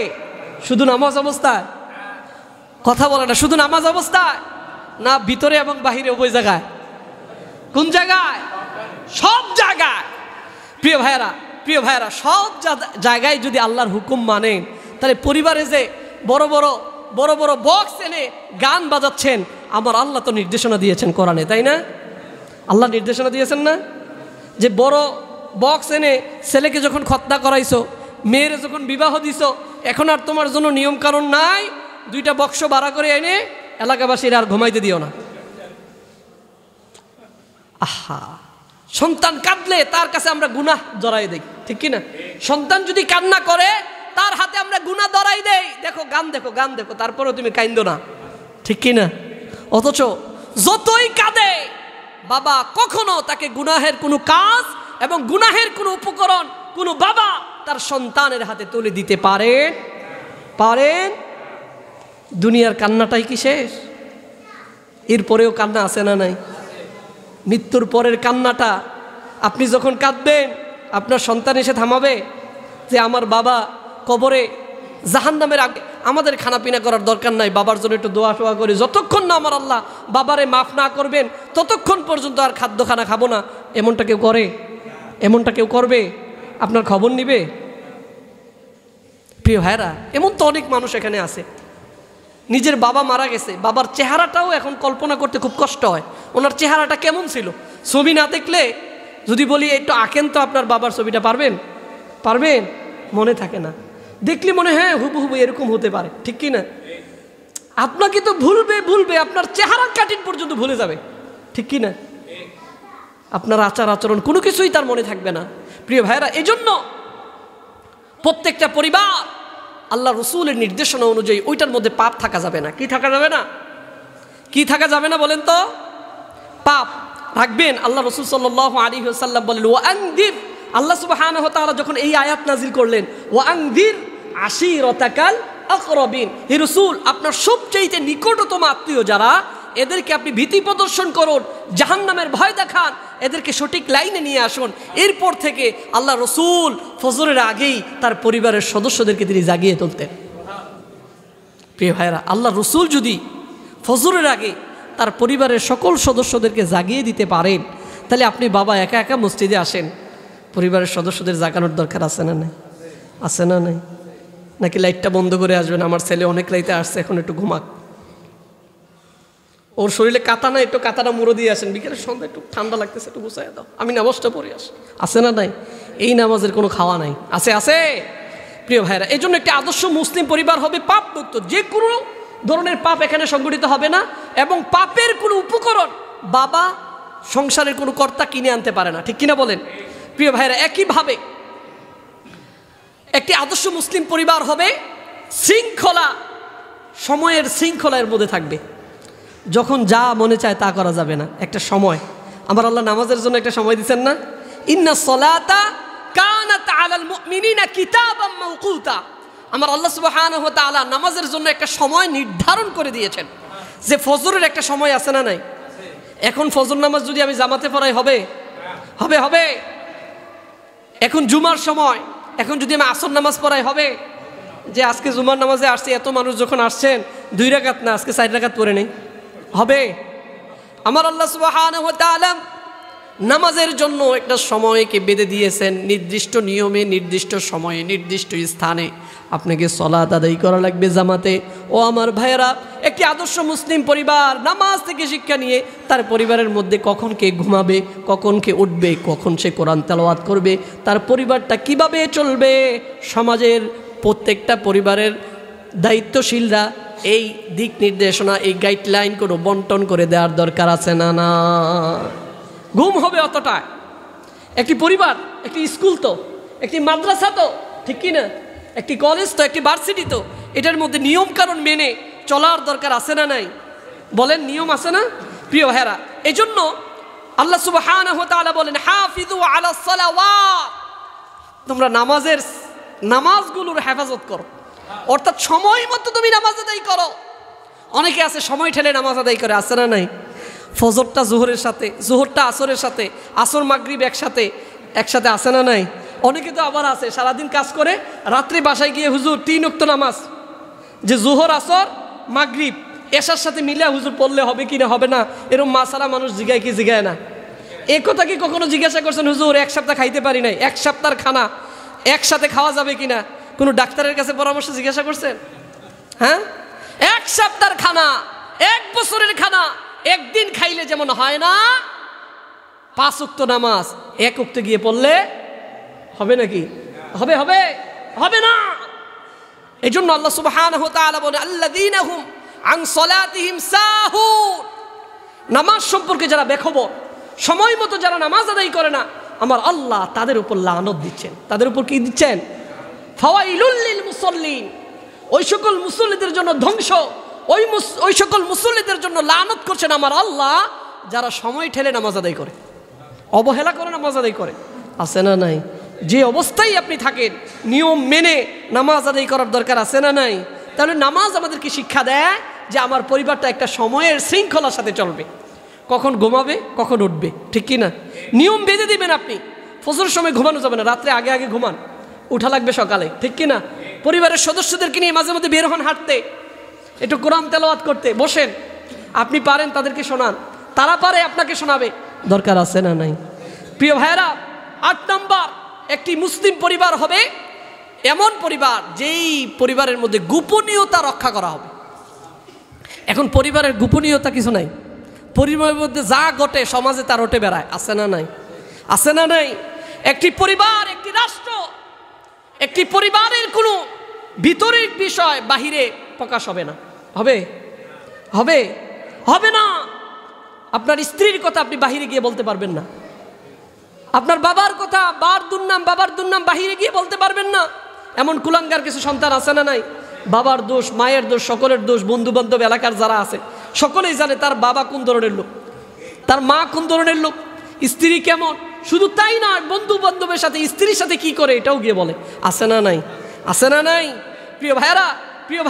শুধু নামাজ অবস্থায়? কথা বলে না। শুধু নামাজ অবস্থায় না, ভিতরে এবং বাহিরে উভয় জায়গায়? কোন জায়গায়? সব জায়গায়। প্রিয় ভাইয়ারা, সব জায়গায় যদি আল্লাহর হুকুম মানেন, তাহলে পরিবারে যে বড় বড় বড় বড় বক্স এনে গান বাজাচ্ছেন। আমার আল্লাহ তো নির্দেশনা দিয়েছেন কোরআনে, তাই না? আল্লাহ নির্দেশনা দিয়েছেন না যে বড় বক্স এনে ছেলেকে যখন খতনা করাইছো, মেয়েরে যখন বিবাহ দিছো, এখন আর তোমার জন্য নিয়ম কানুন নাই, 2টা বক্স ভাড়া করে এনে এলাকাবাসীর আর ঘুমাইতে দিও না। আহা, সন্তান কাঁদলে তার কাছে আমরা গুনাহ জড়াই দেই, ঠিক কি না? সন্তান যদি কান্না করে তার হাতে আমরা গুনাহ ধরাই দেই, দেখো গান দেখো গান দেখো, তারপরেও তুমি কাইন্দো না, ঠিক কি না? অথচ যতই কাঁদে বাবা, কখনো তাকে গুনাহের কোনো কাজ এবং গুনাহের কোনো উপকরণ কোনো বাবা তার সন্তানের হাতে তুলে দিতে পারেন? দুনিয়ার কান্নাটাই কি শেষ? এরপরেও কান্না আছে না নাই? মৃত্যুর পরের কান্নাটা আপনি যখন কাঁদবেন, আপনার সন্তান এসে থামাবে যে আমার বাবা কবরে জাহান্নামের আগে, আমাদের খানাপিনা করার দরকার নাই, বাবার জন্য একটু দোয়া টোয়া করি, যতক্ষণ না আমার আল্লাহ বাবারে মাফ না করবেন ততক্ষণ পর্যন্ত আর খাদ্য খানা খাবো না। এমনটা কেউ করে? এমনটা কেউ করবে? আপনার খবর নিবে? প্রিয় ভাইরা, এমন তো অনেক মানুষ এখানে আছে, নিজের বাবা মারা গেছে, বাবার চেহারাটাও এখন কল্পনা করতে খুব কষ্ট হয়। ওনার চেহারাটা কেমন ছিল ছবি না দেখলে যদি বলি একটু আঁকেন তো আপনার বাবার ছবিটা, পারবেন? মনে থাকে না, দেখলে মনে হ্যাঁ হুবহু এরকম হতে পারে, ঠিক কি না? আপনাকে তো ভুলবে, আপনার চেহারার কাটিং পর্যন্ত ভুলে যাবে, ঠিক কি না? আপনার আচার আচরণ কোনো কিছুই তার মনে থাকবে না। প্রিয় ভাইরা, এজন্য প্রত্যেকটা পরিবার আল্লাহ রসুলের নির্দেশনা অনুযায়ী ওইটার মধ্যে পাপ থাকা যাবে না। কি থাকা যাবে না? কি থাকা যাবে না বলেন তো? পাপ রাখবেন। আল্লাহ রসুল সাল্লাল্লাহু আলাইহি ওয়াসাল্লাম বললেন, ওয়ানদির, আল্লাহ সুবহানাহু ওয়া তাআলা যখন এই আয়াত নাজিল করলেন, ওয়ানদির আশিরাতাকাল আকরাবিন, হে রাসূল আপনার সবচেয়ে নিকটতম আত্মীয় যারা, এদেরকে আপনি ভীতি প্রদর্শন করুন, জাহান্নামের ভয় দেখান, এদেরকে সঠিক লাইনে নিয়ে আসুন। এরপর থেকে আল্লাহ রসুল ফজরের আগেই তার পরিবারের সদস্যদেরকে তিনি জাগিয়ে তুলতেন। প্রিয় ভাইরা, আল্লাহ রসুল যদি ফজরের আগে তার পরিবারের সকল সদস্যদেরকে জাগিয়ে দিতে পারেন, তাহলে আপনি বাবা একা একা মসজিদে আসেন, পরিবারের সদস্যদের জাগানোর দরকার আছে না নাই? আছে না নাই? নাকি লাইটটা বন্ধ করে আসবেন, আমার ছেলে অনেক রাইতে আসছে, এখন একটু ঘুমাক, ওর শরীরে কাঁথা না, একটু কাঁথাটা মুড়ো দিয়ে আসেন, বিকেলের সন্ধ্যা একটু ঠান্ডা লাগতেছে, একটু গুছাই দাও, আমি নামাজটা পড়ে আসি। আছে না নাই? এই নামাজের কোনো খাওয়া নাই, আছে। প্রিয় ভাইরা, এই জন্য একটি আদর্শ মুসলিম পরিবার হবে পাপ মুক্ত, যে কোনো ধরনের পাপ এখানে সংগঠিত হবে না, এবং পাপের কোনো উপকরণ বাবা সংসারের কোনো কর্তা কিনে আনতে পারে না, ঠিক কিনা বলেন? প্রিয় ভাইরা, একইভাবে একটি আদর্শ মুসলিম পরিবার হবে শৃঙ্খলা, সময়ের শৃঙ্খলার মধ্যে থাকবে, যখন যা মনে চায় তা করা যাবে না। একটা সময়, আমার আল্লাহ নামাজের জন্য একটা সময় দিচ্ছেন না, ইন্না সলাতা কানাত আলাল মুমিনিনা কিতাবাম মাওকুতা, আমার আল্লাহ সুবহানাহু ওয়া তাআলা নামাজের জন্য একটা সময় নির্ধারণ করে দিয়েছেন, যে ফজরের একটা সময় আছে না নাই? এখন ফজর নামাজ যদি আমি জামাতে পড়াই হবে? এখন জুমার সময়, এখন যদি আমি আসর নামাজ পড়াই হবে? যে আজকে জুমার নামাজে আসছে, এত মানুষ যখন আসছেন 2 রাকাত না আজকে 4 রাকাত পড়ে নেই, হবে? আমার আল্লাহ সুবহানাহু ওয়া তাআলা নামাজের জন্য একটা সময়কে বেঁধে দিয়েছেন, নির্দিষ্ট নিয়মে, নির্দিষ্ট সময়ে, নির্দিষ্ট স্থানে আপনাকে সালাত আদায় করা লাগবে জামাতে। ও আমার ভাইয়েরা, একটি আদর্শ মুসলিম পরিবার নামাজ থেকে শিক্ষা নিয়ে তার পরিবারের মধ্যে কখন কে ঘুমাবে, কখন কে উঠবে, কখন সে কোরআন তেলাওয়াত করবে, তার পরিবারটা কিভাবে চলবে, সমাজের প্রত্যেকটা পরিবারের দায়িত্বশীলরা এই দিক নির্দেশনা, এই গাইডলাইন কোনো বন্টন করে দেওয়ার দরকার আছে না? না, ঘুম হবে অতটা। একটি পরিবার, একটি স্কুল তো, একটি মাদ্রাসা তো, ঠিক কি না? একটি কলেজ তো, একটি ভার্সিটি তো, এটার মধ্যে নিয়ম কানুন মেনে চলার দরকার আছে না নাই? বলেন, নিয়ম আছে না? প্রিয় ভাইরা, এজন্য আল্লাহ সুবহানাহু ওয়া তাআলা বলেন, হাফিজু আলাস সালাওয়াত, তোমরা নামাজগুলোর হেফাজত করো, অর্থাৎ সময় মতো তুমি নামাজ আদায় করো। অনেকে আছে সময় ঠেলে নামাজ আদায় করে, আছে না নাই? ফজরটা জোহরের সাথে, জোহরটা আসরের সাথে, আসর মাগরিব একসাথে, আছে না নাই? অনেকে তো আবার আছে সারাদিন কাজ করে, রাত্রে বাসায় গিয়ে হুজুর 3 ওয়াক্ত নামাজ, যে জোহর আসর মাগরিব এশার সাথে মিলে হুজুর পড়লে হবে কি না, হবে না, এরকম মাসালা মানুষ জিগায় কি জিগায় না? এ কথা কি কখনো জিজ্ঞাসা করছেন, হুজুর 1 সপ্তাহ খাইতে পারি নাই, 1 সপ্তাহের খানা একসাথে খাওয়া যাবে কিনা কোনো ডাক্তারের কাছে পরামর্শ জিজ্ঞাসা করছেন? হ্যাঁ, এক সপ্তাহের খানা, এক বছরের খানা একদিন খাইলে যেমন হয় না, 5 ওয়াক্ত নামাজ 1 ওয়াক্ত গিয়ে পড়লে হবে নাকি? হবে হবে হবে না। এই জন্য আল্লাহ সুবহানাহু ওয়া তাআলা বলেন আল্লাযীনা হুম আন সালাতিহিম সাহুন, নামাজ সম্পর্কে যারা বেখবর, সময় মতো যারা নামাজ আদায় করে না, আমার আল্লাহ তাদের উপর লানত দিচ্ছেন। তাদের উপর কি দিচ্ছেন? ফাওয়াইলুল লিল মুসাল্লিন, ওই সকল মুসল্লিদের জন্য ধ্বংস, ওই সকল মুসল্লিদের জন্য লানত করছেন আমার আল্লাহ যারা সময় ঠেলে নামাজ আদায় করে, অবহেলা করে নামাজ আদায় করে। আছে না নাই? যে অবস্থায় আপনি থাকেন নিয়ম মেনে নামাজ আদায় করার দরকার আছে না নাই? তাহলে নামাজ আমাদেরকে শিক্ষা দেয় যে আমার পরিবারটা একটা সময়ের শৃঙ্খলার সাথে চলবে, কখন ঘুমাবে কখন উঠবে, ঠিক কি না? নিয়ম বেঁধে দিবেন আপনি। ফজরের সময় ঘুমানো যাবে না, রাত্রে আগে আগে ঘুমান, উঠা লাগবে সকালে, ঠিক কি না? পরিবারের সদস্যদেরকে নিয়ে মাঝে মধ্যে বের হন হাঁটতে, একটু কোরআন তেলাওয়াত করতে বসেন। আপনি পারেন তাদেরকে শোনান, তারা পারে আপনাকে শোনাবে, দরকার আছে না নাই? প্রিয় ভাইয়েরা, 8 নাম্বার, একটি মুসলিম পরিবার হবে এমন পরিবার যেই পরিবারের মধ্যে গোপনীয়তা রক্ষা করা হবে। এখন পরিবারের গোপনীয়তা কিছু নাই, পরিবারের মধ্যে যা ঘটে সমাজে তা রটে বেড়ায়, আছে না নাই? আছে না নাই? একটি পরিবার, একটি রাষ্ট্র, একটি পরিবারের কোনো ভিতরের বিষয় বাহিরে প্রকাশ হবে না। হবে হবে হবে না। আপনার স্ত্রীর কথা আপনি বাহিরে গিয়ে বলতে পারবেন না, আপনার বাবার কথা, বাবার দুর্নাম বাহিরে গিয়ে বলতে পারবেন না। এমন কুলাঙ্গার কিছু সন্তান আছে না নাই? বাবার দোষ, মায়ের দোষ, সকলের দোষ, বন্ধু বান্ধব এলাকার যারা আছে সকলেই জানে তার বাবা কোন ধরনের লোক, তার মা কোন ধরনের লোক, স্ত্রী কেমন। শুধু তাই না, বন্ধু বান্ধবের সাথে স্ত্রীর সাথে কি করে এটাও গিয়ে বলে। আছে না নাই? আছে না নাই? প্রিয়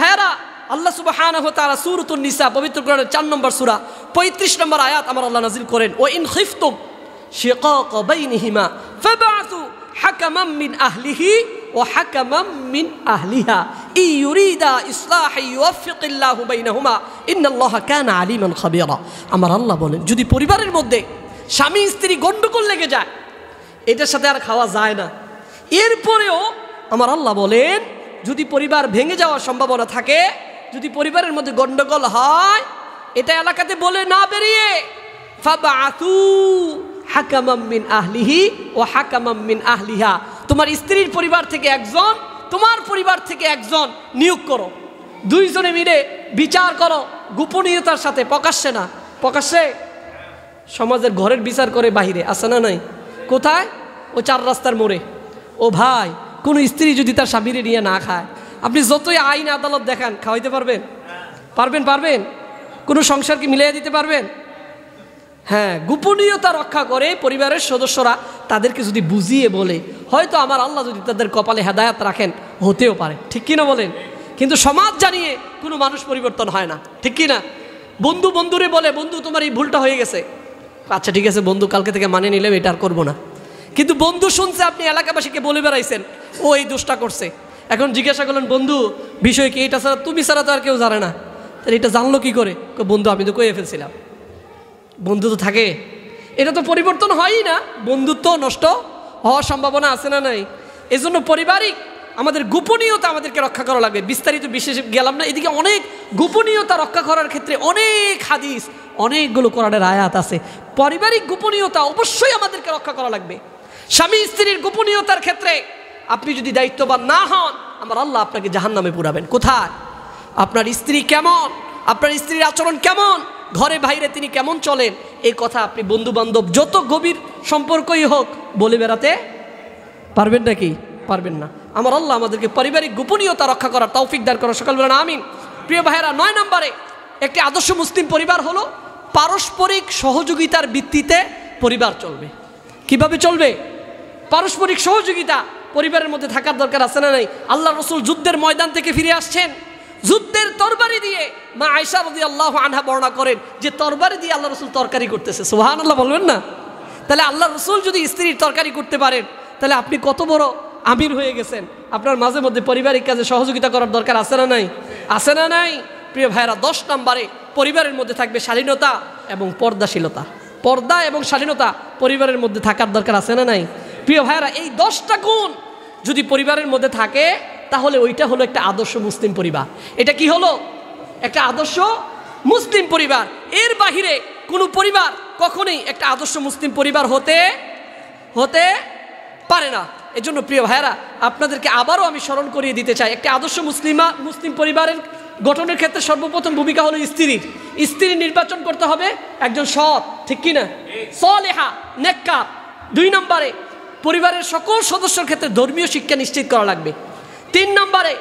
ভাইয়েরা, আল্লাহ সুবহানাহু ওয়া তাআলা সূরাতুন নিসা, পবিত্র কোরআনের 4 নম্বর সূরা 35 নম্বর আয়াত আমার আল্লাহ নাযিল করেন, ওয়া ইন খিফতুম শিকাক বাইনহিমা ফাবআসু হাকামান মিন আহলিহি ওয়া হাকামান মিন আহলিহা ইউরিদা ইসলাহি ইউওয়াফিকিল্লাহু বাইনাহুমা ইন্নাল্লাহা কানা আলিমান খাবীরা। আমার আল্লাহ বলেন, যদি পরিবারের মধ্যে স্বামী স্ত্রী গন্ডগোল লেগে যায়, এটার সাথে আর খাওয়া যায় না, এরপরেও আমার আল্লাহ বলেন যদি পরিবার ভেঙে যাওয়ার সম্ভাবনা থাকে, যদি পরিবারের মধ্যে গন্ডগোল হয়, এটা এলাকাতে বলে না বেরিয়ে ফাবআতু হাকামান মিন আহলিহি ওয়া হাকামান মিন আহলিহা, তোমার স্ত্রীর পরিবার থেকে একজন, তোমার পরিবার থেকে একজন নিয়োগ করো, দুইজনে মিলে বিচার করো গোপনীয়তার সাথে, প্রকাশ্যে না। প্রকাশ্যে সমাজের ঘরের বিচার করে বাহিরে, আছে না নাই? কোথায়? ও 4 রাস্তার মোড়ে। ও ভাই, কোনো স্ত্রী যদি তার স্বামীরে নিয়ে না খায়, আপনি যতই আইন আদালত দেখান, খাওয়াইতে পারবেন? পারবেন? কোনো সংসারকে মিলিয়ে দিতে পারবেন? হ্যাঁ, গোপনীয়তা রক্ষা করে পরিবারের সদস্যরা তাদেরকে যদি বুঝিয়ে বলে, হয়তো আমার আল্লাহ যদি তাদের কপালে হেদায়াত রাখেন, হতেও পারে, ঠিক কিনা বলেন? কিন্তু সমাজ জানিয়ে কোনো মানুষ পরিবর্তন হয় না, ঠিক কিনা? বন্ধুরে বলে, বন্ধু তোমার এই ভুলটা হয়ে গেছে, আচ্ছা ঠিক আছে বন্ধু, কালকে থেকে মানে নিলেও এটা আর করবো না। কিন্তু বন্ধু শুনছে আপনি এলাকাবাসীকে বলে বেড়াইছেন ও এই দোষটা করছে, এখন জিজ্ঞাসা করলেন বন্ধু বিষয় কি, এটা ছাড়া, তুমি ছাড়া তো আর কেউ জানে না, তাহলে এটা জানলো কি করে? বন্ধু আমি তো কয়ে ফেলছিলাম। বন্ধু তো থাকে, এটা তো পরিবর্তন হয়ই না, বন্ধুত্ব নষ্ট হওয়ার সম্ভাবনা আছে না নাই? এজন্য পারিবারিক আমাদের গোপনীয়তা আমাদেরকে রক্ষা করা লাগবে। বিস্তারিত বিশেষ গেলাম না, এদিকে অনেক গোপনীয়তা রক্ষা করার ক্ষেত্রে অনেক হাদিস, অনেকগুলো কোরআনের আয়াত আছে। পারিবারিক গোপনীয়তা অবশ্যই আমাদেরকে রক্ষা করা লাগবে। স্বামী স্ত্রীর গোপনীয়তার ক্ষেত্রে আপনি যদি দায়িত্ববান না হন, আমার আল্লাহ আপনাকে জাহান্নামে পুরাবেন। কোথায়? আপনার স্ত্রী কেমন, আপনার স্ত্রীর আচরণ কেমন, ঘরে বাইরে তিনি কেমন চলেন, এই কথা আপনি বন্ধু বান্ধব যত গভীর সম্পর্কই হোক বলে বেড়াতে পারবেন নাকি? পারবেন না। আমার আল্লাহ আমাদেরকে পারিবারিক গোপনীয়তা রক্ষা করার তৌফিক দান করার সকাল বলেন আমিন। প্রিয় ভাইয়েরা, 9 নম্বরে একটি আদর্শ মুসলিম পরিবার হলো পারস্পরিক সহযোগিতার ভিত্তিতে পরিবার চলবে। কিভাবে চলবে? পারস্পরিক সহযোগিতা পরিবারের মধ্যে থাকার দরকার আছে না নাই? আল্লাহ রসুল যুদ্ধের ময়দান থেকে ফিরে আসছেন, যুদ্ধের তরবারি দিয়ে, মা আয়েশা রাদিয়াল্লাহু আনহা বর্ণনা করেন যে তরবারি দিয়ে আল্লাহ রসুল তরকারি করতেছে। সুবহানাল্লাহ বলবেন না? তাহলে আল্লাহ রসুল যদি স্ত্রীর তরকারি করতে পারেন, তাহলে আপনি কত বড় আমির হয়ে গেছেন। আপনার মাঝে মধ্যে পারিবারিক কাজে সহযোগিতা করার দরকার আছে না নাই? আছে না নাই? প্রিয় ভাইয়েরা, 10 নম্বরে পরিবারের মধ্যে থাকবে শালীনতা এবং পর্দাশীলতা। পর্দা এবং শালীনতা পরিবারের মধ্যে থাকার দরকার আছে না নাই? প্রিয় ভাইয়েরা, এই 10টা গুণ যদি পরিবারের মধ্যে থাকে, তাহলে ওইটা হলো একটা আদর্শ মুসলিম পরিবার। এটা কি হলো? একটা আদর্শ মুসলিম পরিবার। এর বাহিরে কোনো পরিবার কখনোই একটা আদর্শ মুসলিম পরিবার হতে পারে না। এজন্য প্রিয় ভাইয়েরা, আপনাদেরকে আবারও আমি স্মরণ করিয়ে দিতে চাই, একটা আদর্শ মুসলিম পরিবারের গঠনের ক্ষেত্রে সর্বপ্রথম ভূমিকা হলো স্ত্রী নির্বাচন করতে হবে একজন সৎ, ঠিক কিনা, সলেহা, নেককার। 2 নম্বরে পরিবারের সকল সদস্যের ক্ষেত্রে ধর্মীয় শিক্ষা নিশ্চিত করা লাগবে। 3 নম্বরে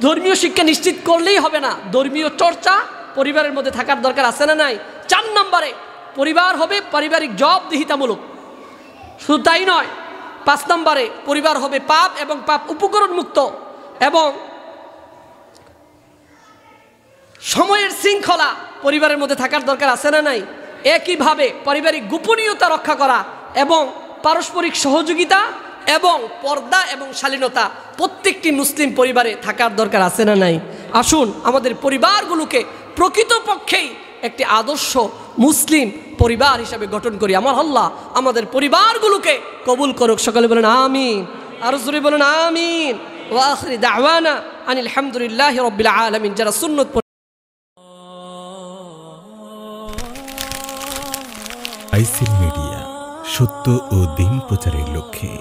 ধর্মীয় শিক্ষা নিশ্চিত করলেই হবে না, ধর্মীয় চর্চা পরিবারের মধ্যে থাকার দরকার আছে না নাই। 4 নম্বরে পরিবার হবে পারিবারিক জবাবদিহিতামূলক। শুধু তাই নয়, 5 নম্বরে পরিবার হবে পাপ এবং পাপ উপকরণ মুক্ত এবং সময়ের শৃঙ্খলা পরিবারের মধ্যে থাকার দরকার আছে না নাই। একইভাবে পারিবারিক গোপনীয়তা রক্ষা করা এবং পারস্পরিক সহযোগিতা এবং পর্দা এবং শালীনতা প্রত্যেকটি মুসলিম পরিবারে থাকার দরকার আছে না নাই। আসুন আমাদের পরিবারগুলোকে প্রকৃতপক্ষেই একটি আদর্শ মুসলিম পরিবার হিসাবে গঠন করি। আমার আল্লাহ আমাদের পরিবারগুলোকে কবুল করুক। সকলে বলেন আমিন, আরো জোরে বলেন আমিন। ওয়া আখিরি দাওয়ানা আনিল হামদুলিল্লাহি রাব্বিল আলামিন। যারা সুন্নত আইসিল মিডিয়া, সত্য ও দিন প্রচারের লক্ষ্যে।